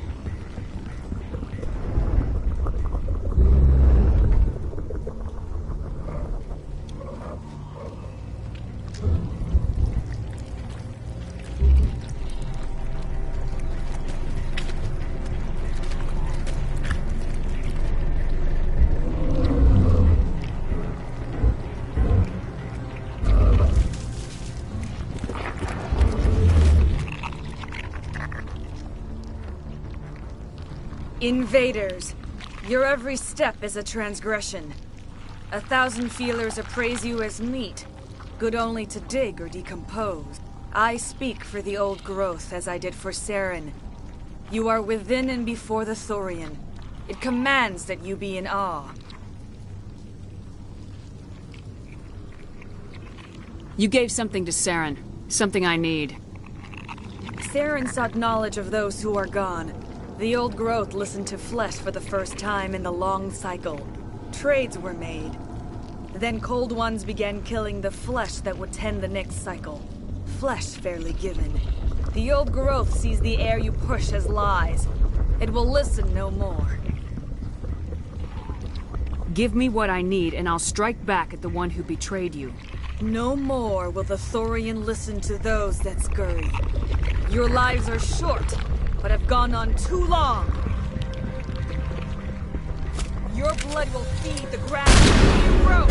Invaders, your every step is a transgression. 1,000 feelers appraise you as meat, good only to dig or decompose. I speak for the old growth as I did for Saren. You are within and before the Thorian. It commands that you be in awe. You gave something to Saren. Something I need. Saren sought knowledge of those who are gone. The old growth listened to flesh for the first time in the long cycle. Trades were made. Then cold ones began killing the flesh that would tend the next cycle. Flesh fairly given. The old growth sees the air you push as lies. It will listen no more. Give me what I need, and I'll strike back at the one who betrayed you. No more will the Thorian listen to those that scurry. Your lives are short, but have gone on too long. Your blood will feed the grass you grow.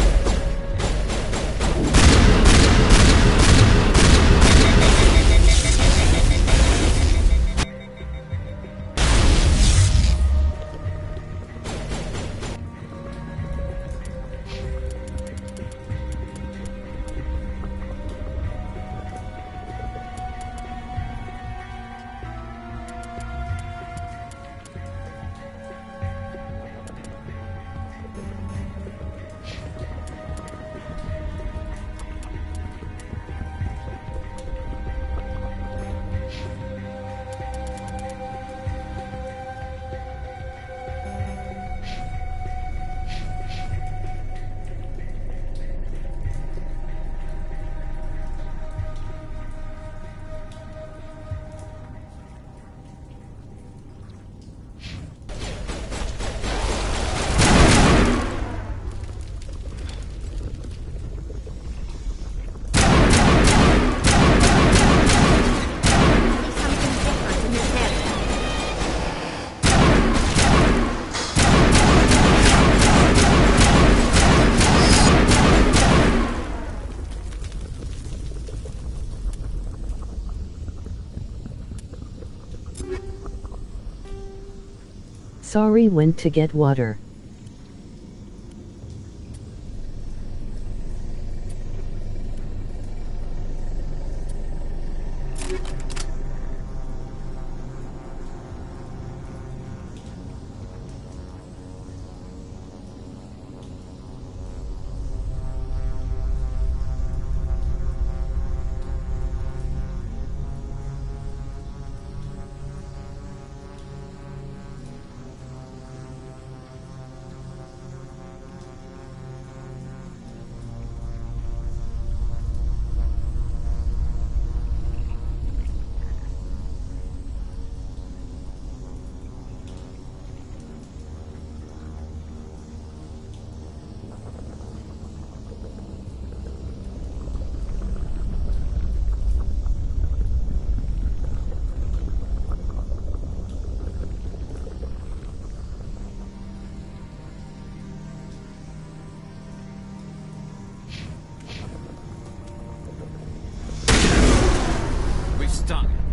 Sorry, went to get water.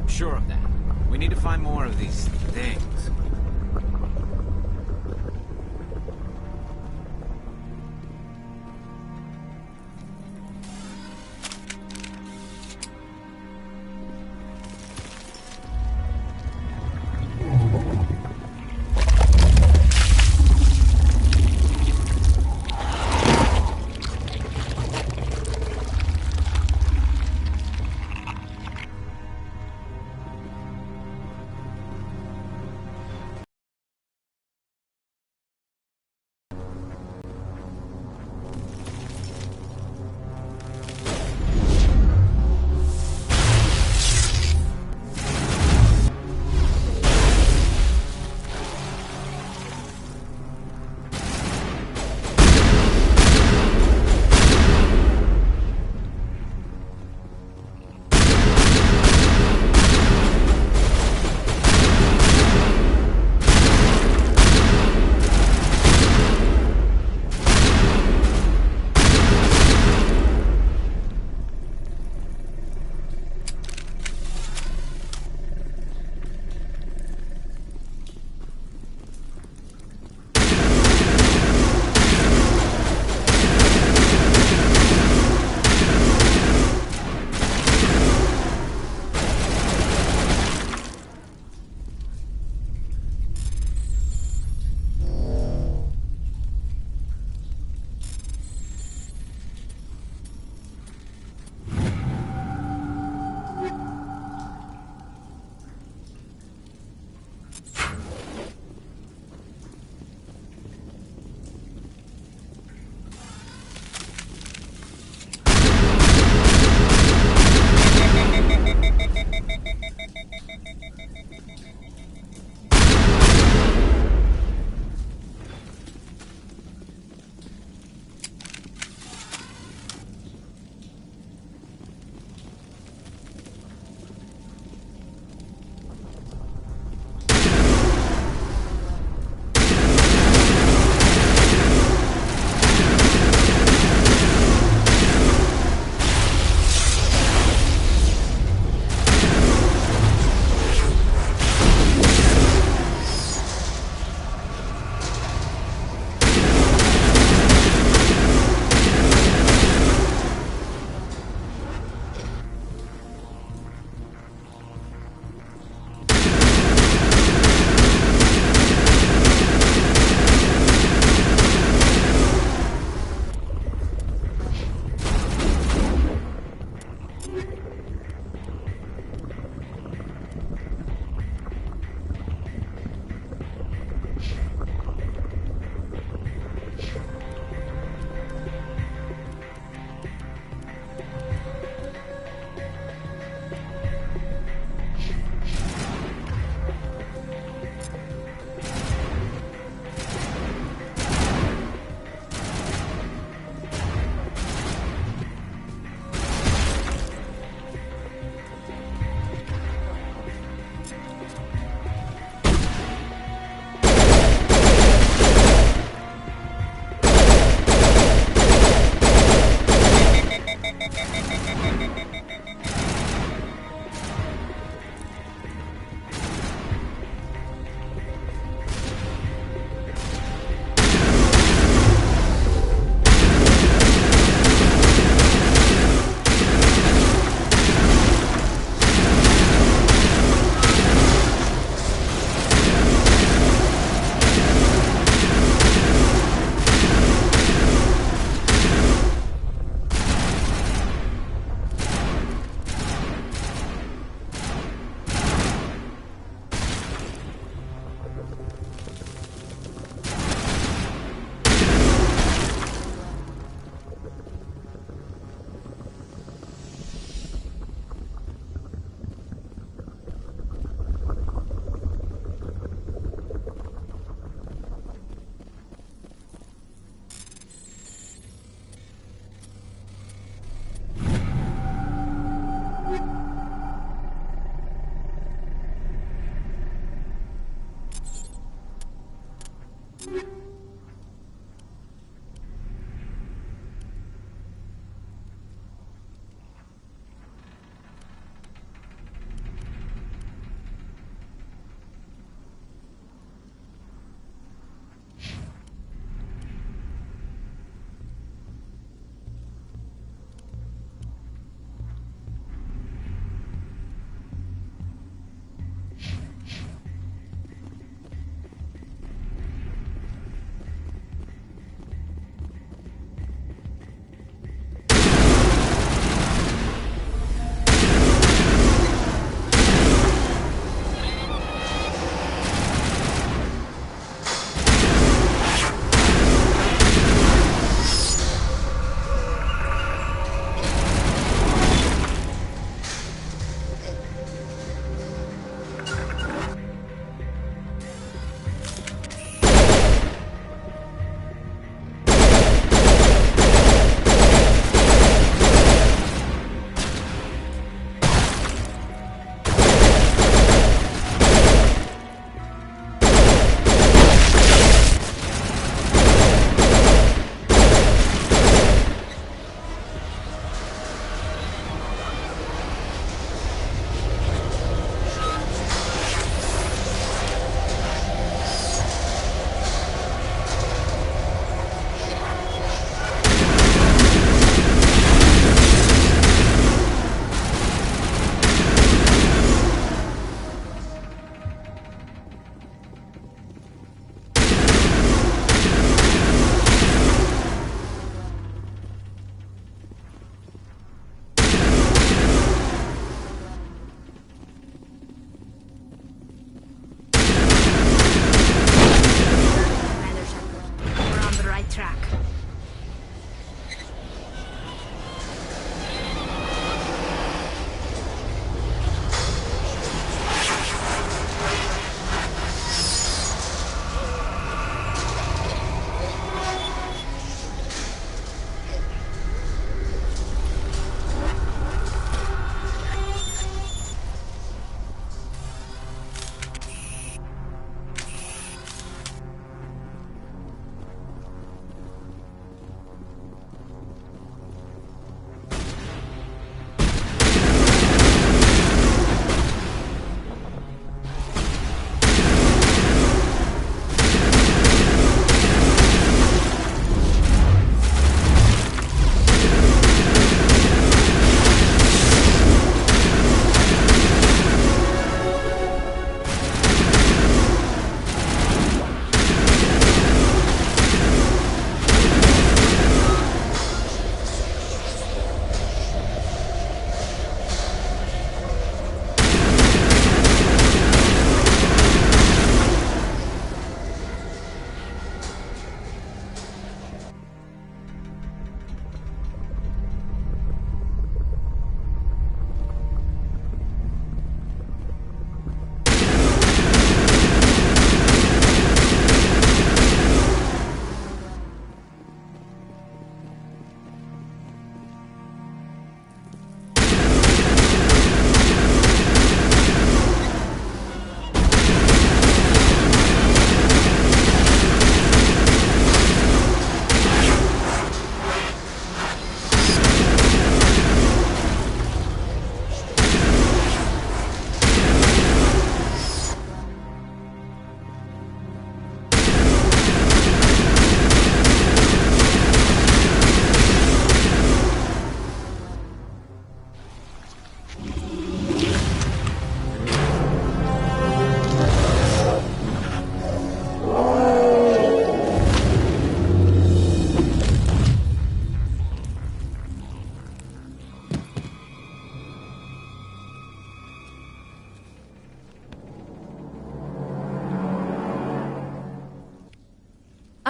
Sure of that. We need to find more of these things.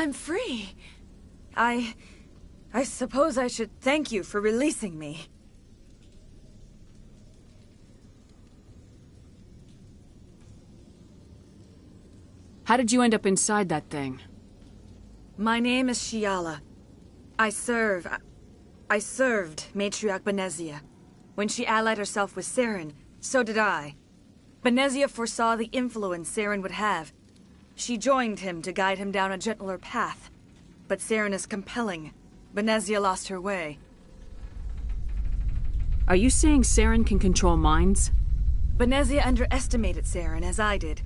I'm free. I suppose I should thank you for releasing me. How did you end up inside that thing? My name is Shiala. I served Matriarch Benezia. When she allied herself with Saren, so did I. Benezia foresaw the influence Saren would have. She joined him to guide him down a gentler path. But Saren is compelling. Benezia lost her way. Are you saying Saren can control minds? Benezia underestimated Saren, as I did.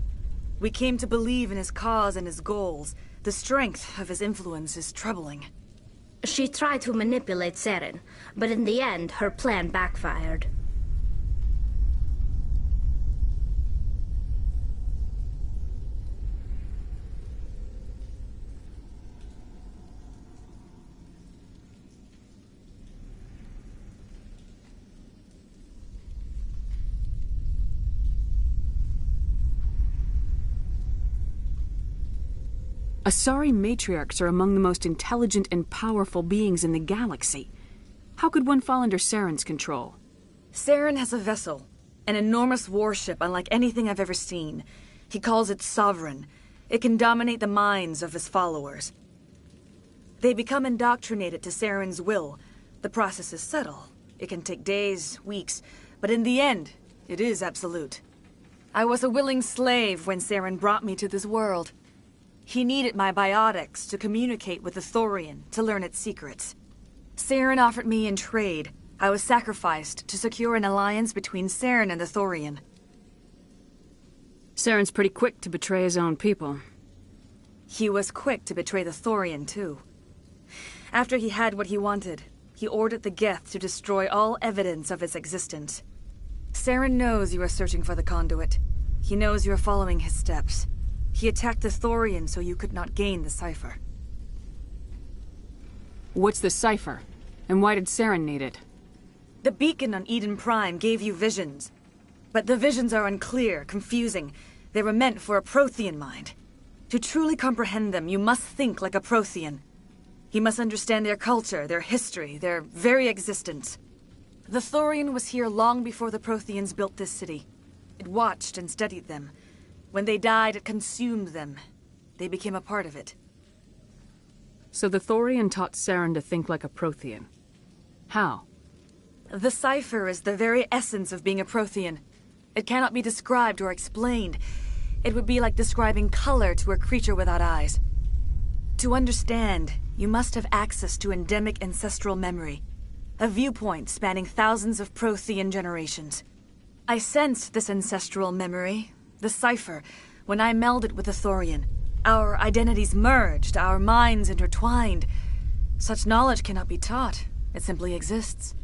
We came to believe in his cause and his goals. The strength of his influence is troubling. She tried to manipulate Saren, but in the end, her plan backfired. Asari matriarchs are among the most intelligent and powerful beings in the galaxy. How could one fall under Saren's control? Saren has a vessel, an enormous warship unlike anything I've ever seen. He calls it Sovereign. It can dominate the minds of his followers. They become indoctrinated to Saren's will. The process is subtle. It can take days, weeks, but in the end, it is absolute. I was a willing slave when Saren brought me to this world. He needed my biotics to communicate with the Thorian, to learn its secrets. Saren offered me in trade. I was sacrificed to secure an alliance between Saren and the Thorian. Saren's pretty quick to betray his own people. He was quick to betray the Thorian, too. After he had what he wanted, he ordered the Geth to destroy all evidence of its existence. Saren knows you are searching for the conduit. He knows you are following his steps. He attacked the Thorian so you could not gain the cipher. What's the cipher? And why did Saren need it? The beacon on Eden Prime gave you visions. But the visions are unclear, confusing. They were meant for a Prothean mind. To truly comprehend them, you must think like a Prothean. You must understand their culture, their history, their very existence. The Thorian was here long before the Protheans built this city. It watched and studied them. When they died, it consumed them. They became a part of it. So the Thorian taught Saren to think like a Prothean. How? The cipher is the very essence of being a Prothean. It cannot be described or explained. It would be like describing color to a creature without eyes. To understand, you must have access to endemic ancestral memory. A viewpoint spanning thousands of Prothean generations. I sensed this ancestral memory, the cipher, when I melded with the Thorian. Our identities merged, our minds intertwined. Such knowledge cannot be taught. It simply exists.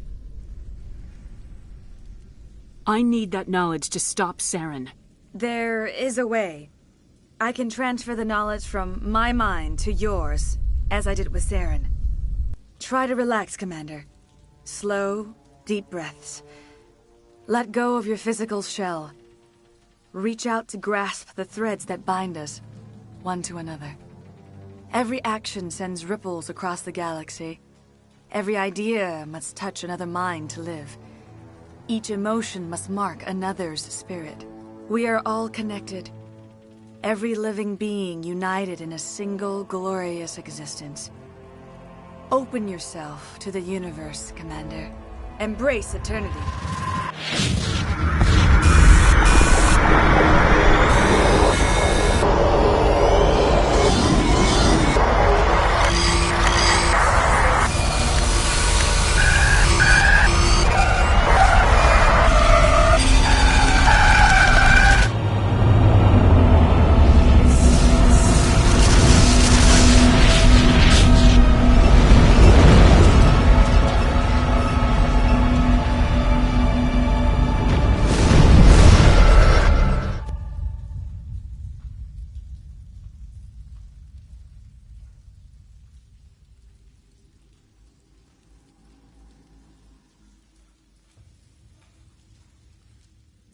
I need that knowledge to stop Saren. There is a way. I can transfer the knowledge from my mind to yours, as I did with Saren. Try to relax, Commander. Slow, deep breaths. Let go of your physical shell. Reach out to grasp the threads that bind us, one to another. Every action sends ripples across the galaxy. Every idea must touch another mind to live. Each emotion must mark another's spirit. We are all connected. Every living being united in a single glorious existence. Open yourself to the universe, Commander. Embrace eternity.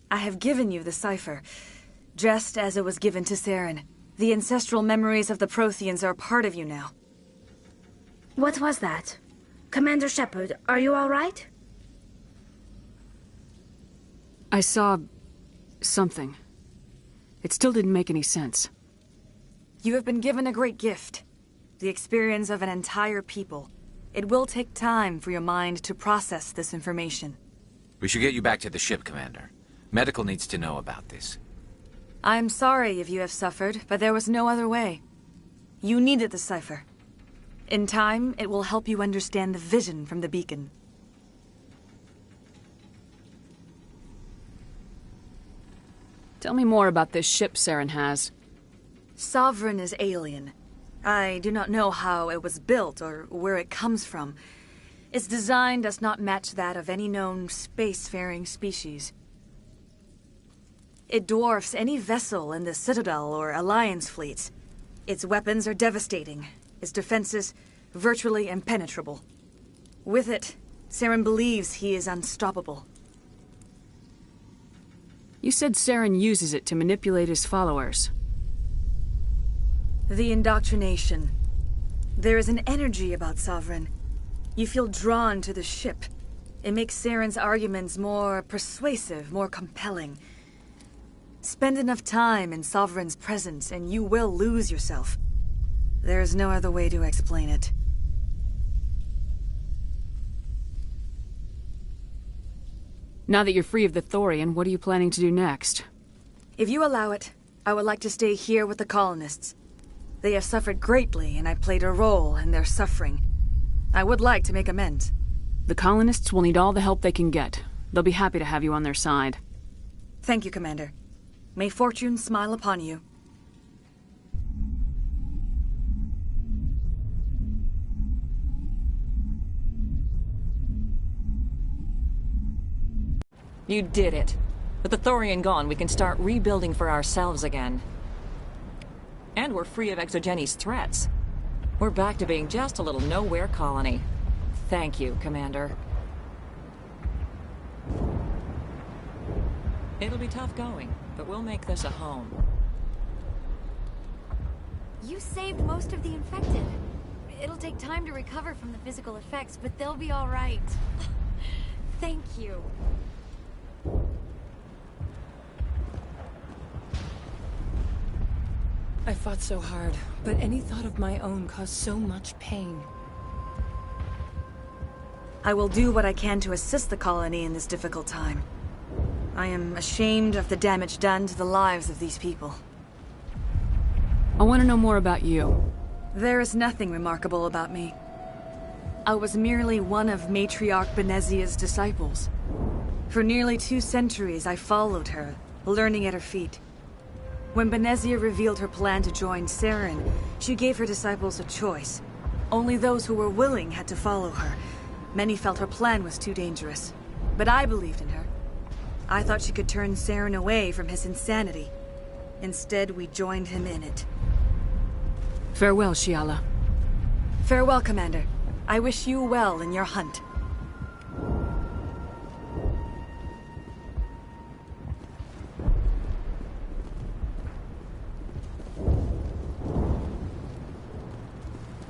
I have given you the cipher, just as it was given to Saren. The ancestral memories of the Protheans are part of you now. What was that? Commander Shepard, are you all right? I saw... something. It still didn't make any sense. You have been given a great gift. The experience of an entire people. It will take time for your mind to process this information. We should get you back to the ship, Commander. Medical needs to know about this. I'm sorry if you have suffered, but there was no other way. You needed the cipher. In time, it will help you understand the vision from the beacon. Tell me more about this ship Saren has. Sovereign is alien. I do not know how it was built or where it comes from. Its design does not match that of any known spacefaring species. It dwarfs any vessel in the Citadel or Alliance fleets. Its weapons are devastating, its defenses virtually impenetrable. With it, Saren believes he is unstoppable. You said Saren uses it to manipulate his followers. The indoctrination. There is an energy about Sovereign. You feel drawn to the ship. It makes Saren's arguments more persuasive, more compelling. Spend enough time in Sovereign's presence and you will lose yourself. There is no other way to explain it. Now that you're free of the Thorian, what are you planning to do next? If you allow it, I would like to stay here with the colonists. They have suffered greatly, and I played a role in their suffering. I would like to make amends. The colonists will need all the help they can get. They'll be happy to have you on their side. Thank you, Commander. May fortune smile upon you. You did it. With the Thorian gone, we can start rebuilding for ourselves again. And we're free of Exogeni's threats. We're back to being just a little nowhere colony. Thank you, Commander. It'll be tough going, but we'll make this a home. You saved most of the infected. It'll take time to recover from the physical effects, but they'll be all right. Thank you. I fought so hard, but any thought of my own caused so much pain. I will do what I can to assist the colony in this difficult time. I am ashamed of the damage done to the lives of these people. I want to know more about you. There is nothing remarkable about me. I was merely one of Matriarch Benezia's disciples. For nearly 2 centuries, I followed her, learning at her feet. When Benezia revealed her plan to join Saren, she gave her disciples a choice. Only those who were willing had to follow her. Many felt her plan was too dangerous. But I believed in her. I thought she could turn Saren away from his insanity. Instead, we joined him in it. Farewell, Shiala. Farewell, Commander. I wish you well in your hunt.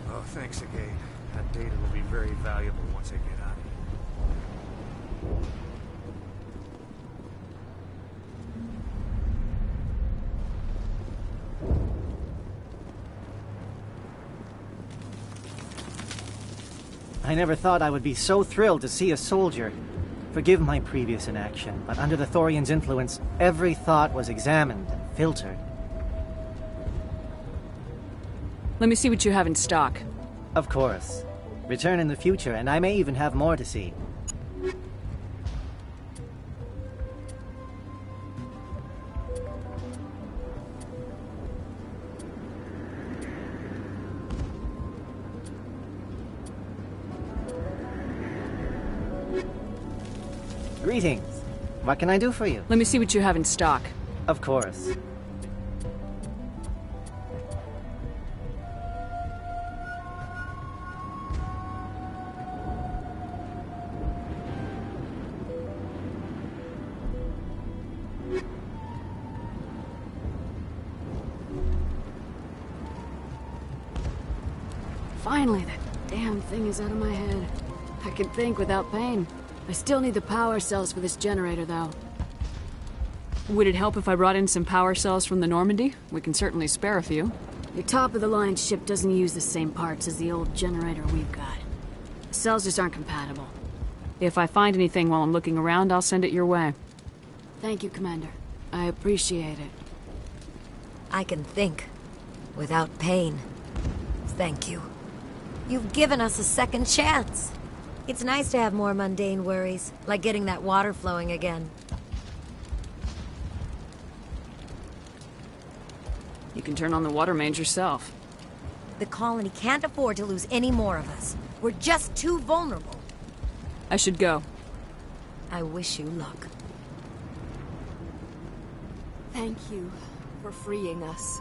Oh, thanks again. That data will be very valuable once I get out of here. I never thought I would be so thrilled to see a soldier. Forgive my previous inaction, but under the Thorian's influence, every thought was examined and filtered. Let me see what you have in stock. Of course. Return in the future, and I may even have more to see. Greetings. What can I do for you? Let me see what you have in stock. Of course. Finally, that damn thing is out of my head. I can think without pain. I still need the power cells for this generator, though. Would it help if I brought in some power cells from the Normandy? We can certainly spare a few. Your top-of-the-line ship doesn't use the same parts as the old generator we've got. The cells just aren't compatible. If I find anything while I'm looking around, I'll send it your way. Thank you, Commander. I appreciate it. I can think without pain. Thank you. You've given us a second chance. It's nice to have more mundane worries, like getting that water flowing again. You can turn on the water mains yourself. The colony can't afford to lose any more of us. We're just too vulnerable. I should go. I wish you luck. Thank you for freeing us.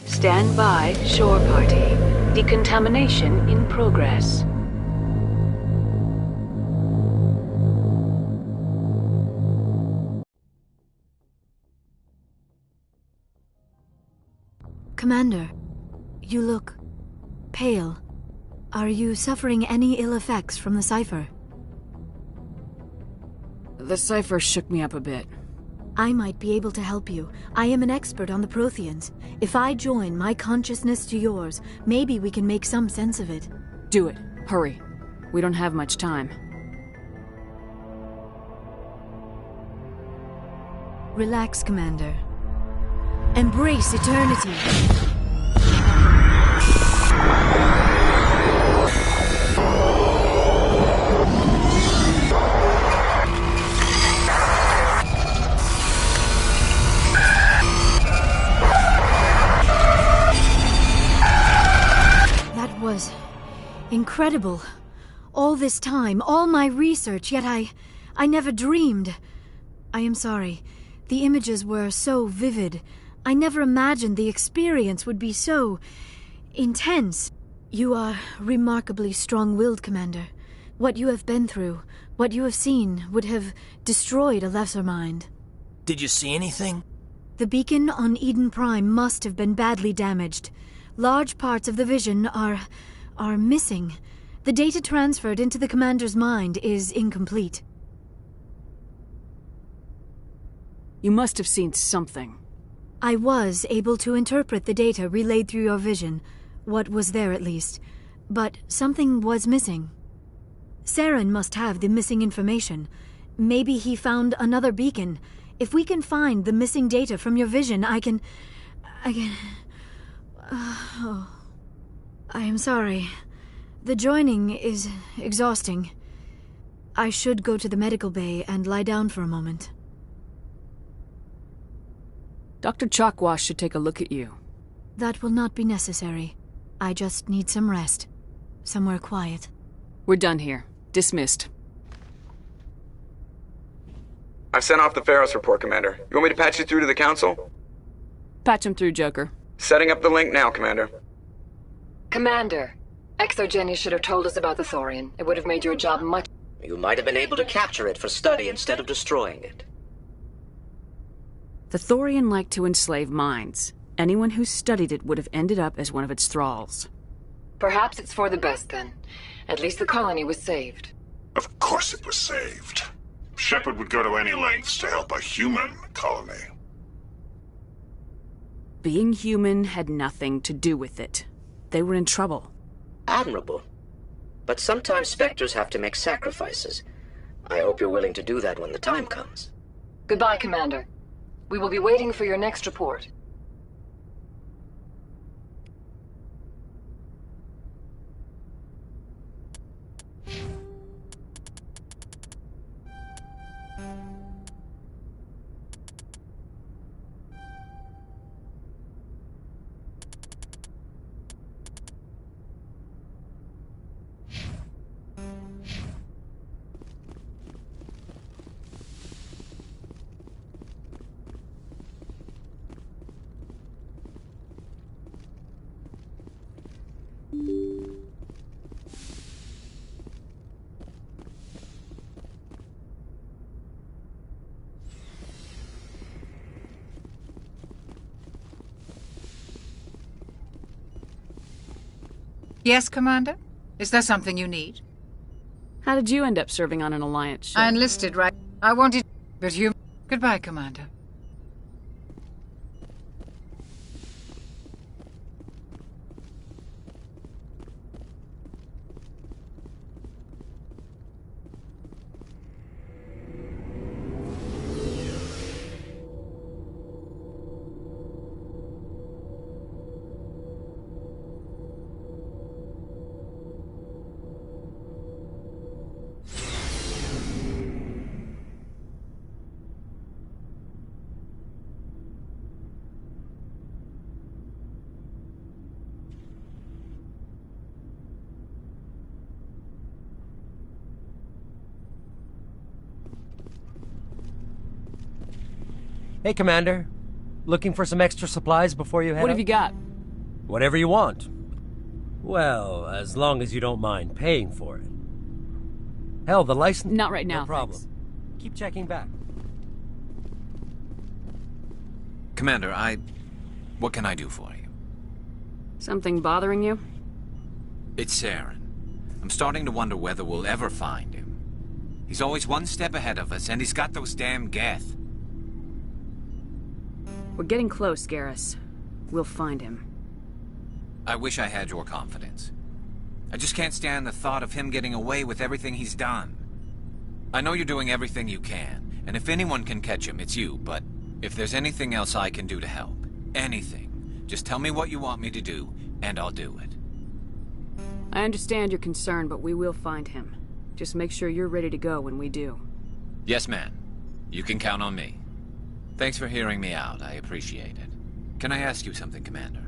Stand by, shore party. Decontamination in progress. Commander, you look pale. Are you suffering any ill effects from the cipher? The cipher shook me up a bit. I might be able to help you. I am an expert on the Protheans. If I join my consciousness to yours, maybe we can make some sense of it. Do it. Hurry. We don't have much time. Relax, Commander. Embrace eternity. Was incredible. All this time, all my research, yet I never dreamed. I am sorry. The images were so vivid. I never imagined the experience would be so intense. You are remarkably strong-willed, Commander. What you have been through, what you have seen, would have destroyed a lesser mind. Did you see anything? The beacon on Eden Prime must have been badly damaged. Large parts of the vision are missing. The data transferred into the commander's mind is incomplete. You must have seen something. I was able to interpret the data relayed through your vision, what was there at least, but something was missing. Saren must have the missing information. Maybe he found another beacon. If we can find the missing data from your vision, I can... I am sorry. The joining is exhausting. I should go to the medical bay and lie down for a moment. Dr. Chakwas should take a look at you. That will not be necessary. I just need some rest. Somewhere quiet. We're done here. Dismissed. I've sent off the Pharos report, Commander. You want me to patch you through to the Council? Patch him through, Joker. Setting up the link now, Commander. Commander, ExoGeni should have told us about the Thorian. It would have made your job much... You might have been able to capture it for study instead of destroying it. The Thorian liked to enslave minds. Anyone who studied it would have ended up as one of its thralls. Perhaps it's for the best, then. At least the colony was saved. Of course it was saved. Shepard would go to any lengths to help a human colony. Being human had nothing to do with it. They were in trouble. Admirable. But sometimes Spectres have to make sacrifices. I hope you're willing to do that when the time comes. Goodbye, Commander. We will be waiting for your next report. Yes, Commander? Is there something you need? How did you end up serving on an Alliance ship? I enlisted, right? I wanted... But you... Goodbye, Commander. Hey, Commander. Looking for some extra supplies before you head What have out? you got? Whatever you want. Well, as long as you don't mind paying for it. Hell, the license... Not right now, No problem. thanks. Keep checking back. Commander, what can I do for you? Something bothering you? It's Saren. I'm starting to wonder whether we'll ever find him. He's always one step ahead of us, and he's got those damn Geth. We're getting close, Garrus. We'll find him. I wish I had your confidence. I just can't stand the thought of him getting away with everything he's done. I know you're doing everything you can, and if anyone can catch him, it's you, but if there's anything else I can do to help, anything, just tell me what you want me to do, and I'll do it. I understand your concern, but we will find him. Just make sure you're ready to go when we do. Yes, ma'am. You can count on me. Thanks for hearing me out. I appreciate it. Can I ask you something, Commander?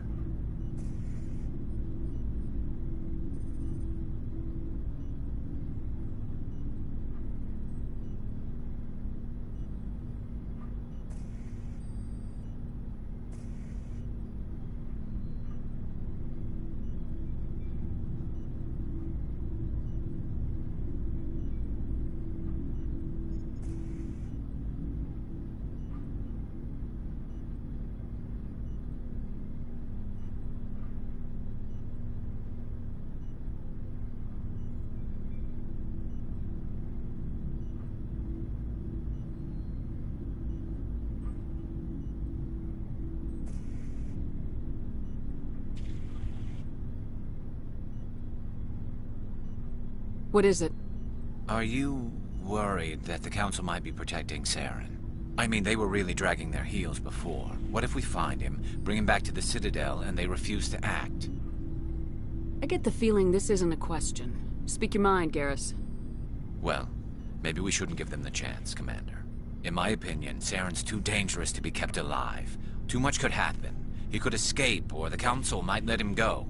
What is it? Are you worried that the Council might be protecting Saren? I mean, they were really dragging their heels before. What if we find him, bring him back to the Citadel, and they refuse to act? I get the feeling this isn't a question. Speak your mind, Garrus. Well, maybe we shouldn't give them the chance, Commander. In my opinion, Saren's too dangerous to be kept alive. Too much could happen. He could escape, or the Council might let him go.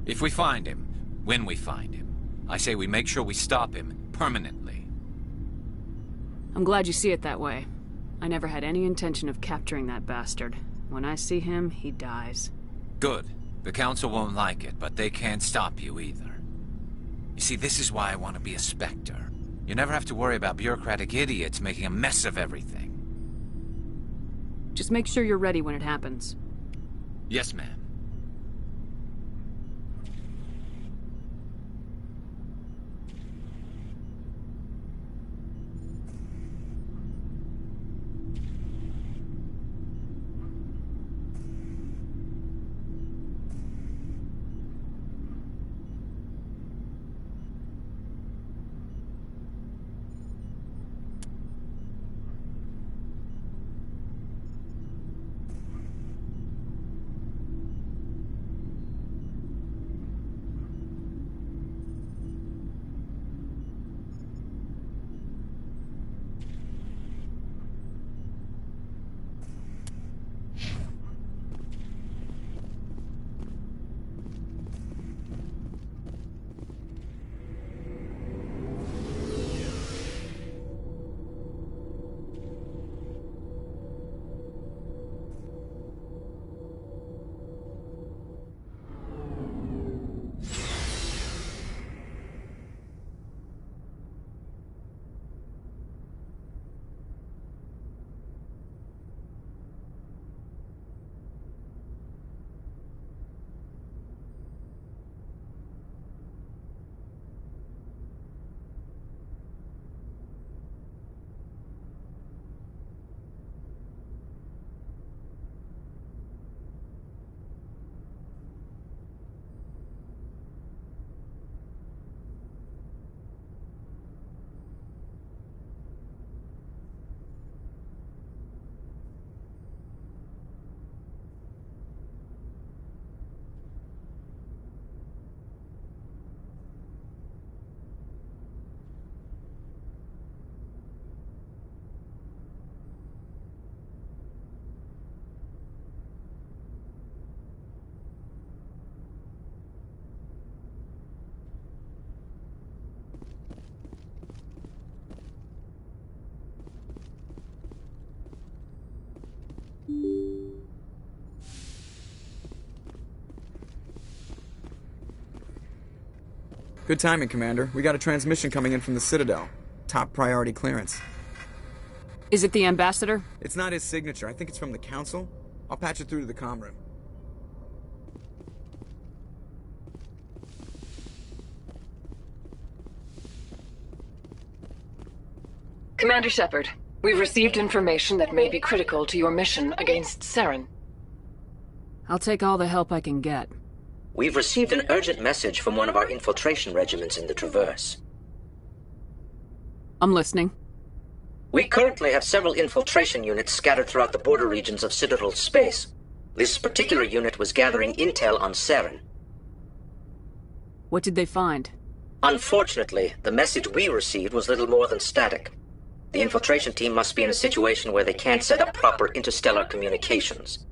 If we find him, when we find him, I say we make sure we stop him permanently. I'm glad you see it that way. I never had any intention of capturing that bastard. When I see him, he dies. Good. The Council won't like it, but they can't stop you either. You see, this is why I want to be a Spectre. You never have to worry about bureaucratic idiots making a mess of everything. Just make sure you're ready when it happens. Yes, ma'am. Good timing, Commander. We got a transmission coming in from the Citadel. Top priority clearance. Is it the Ambassador? It's not his signature. I think it's from the Council. I'll patch it through to the comm room. Commander Shepard, we've received information that may be critical to your mission against Saren. I'll take all the help I can get. We've received an urgent message from one of our infiltration regiments in the Traverse. I'm listening. We currently have several infiltration units scattered throughout the border regions of Citadel space. This particular unit was gathering intel on Saren. What did they find? Unfortunately, the message we received was little more than static. The infiltration team must be in a situation where they can't set up proper interstellar communications.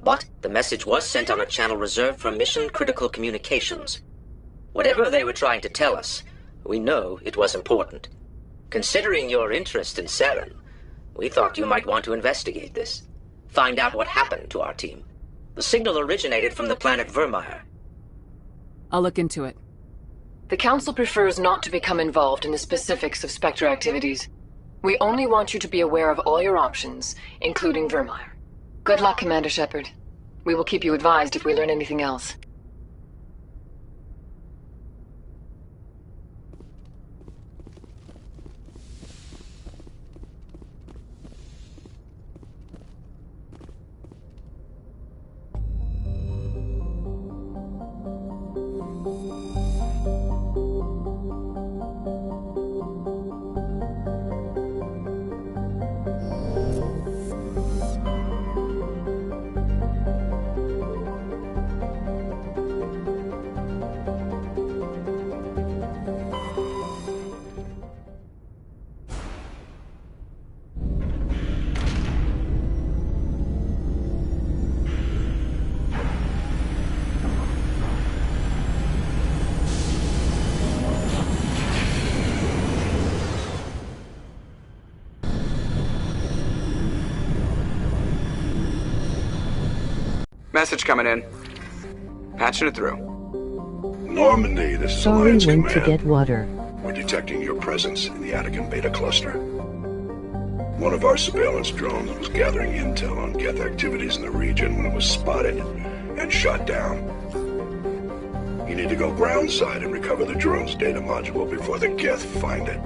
But the message was sent on a channel reserved for mission-critical communications. Whatever they were trying to tell us, we know it was important. Considering your interest in Saren, we thought you might want to investigate this. Find out what happened to our team. The signal originated from the planet Vermeer. I'll look into it. The Council prefers not to become involved in the specifics of Spectre activities. We only want you to be aware of all your options, including Vermeer. Good luck, Commander Shepard. We will keep you advised if we learn anything else. Message coming in. Patching it through. Normandy, this is Sorry, Alliance went Command. to get water. We're detecting your presence in the Attican Beta Cluster. One of our surveillance drones was gathering intel on Geth activities in the region when it was spotted and shot down. You need to go groundside and recover the drone's data module before the Geth find it.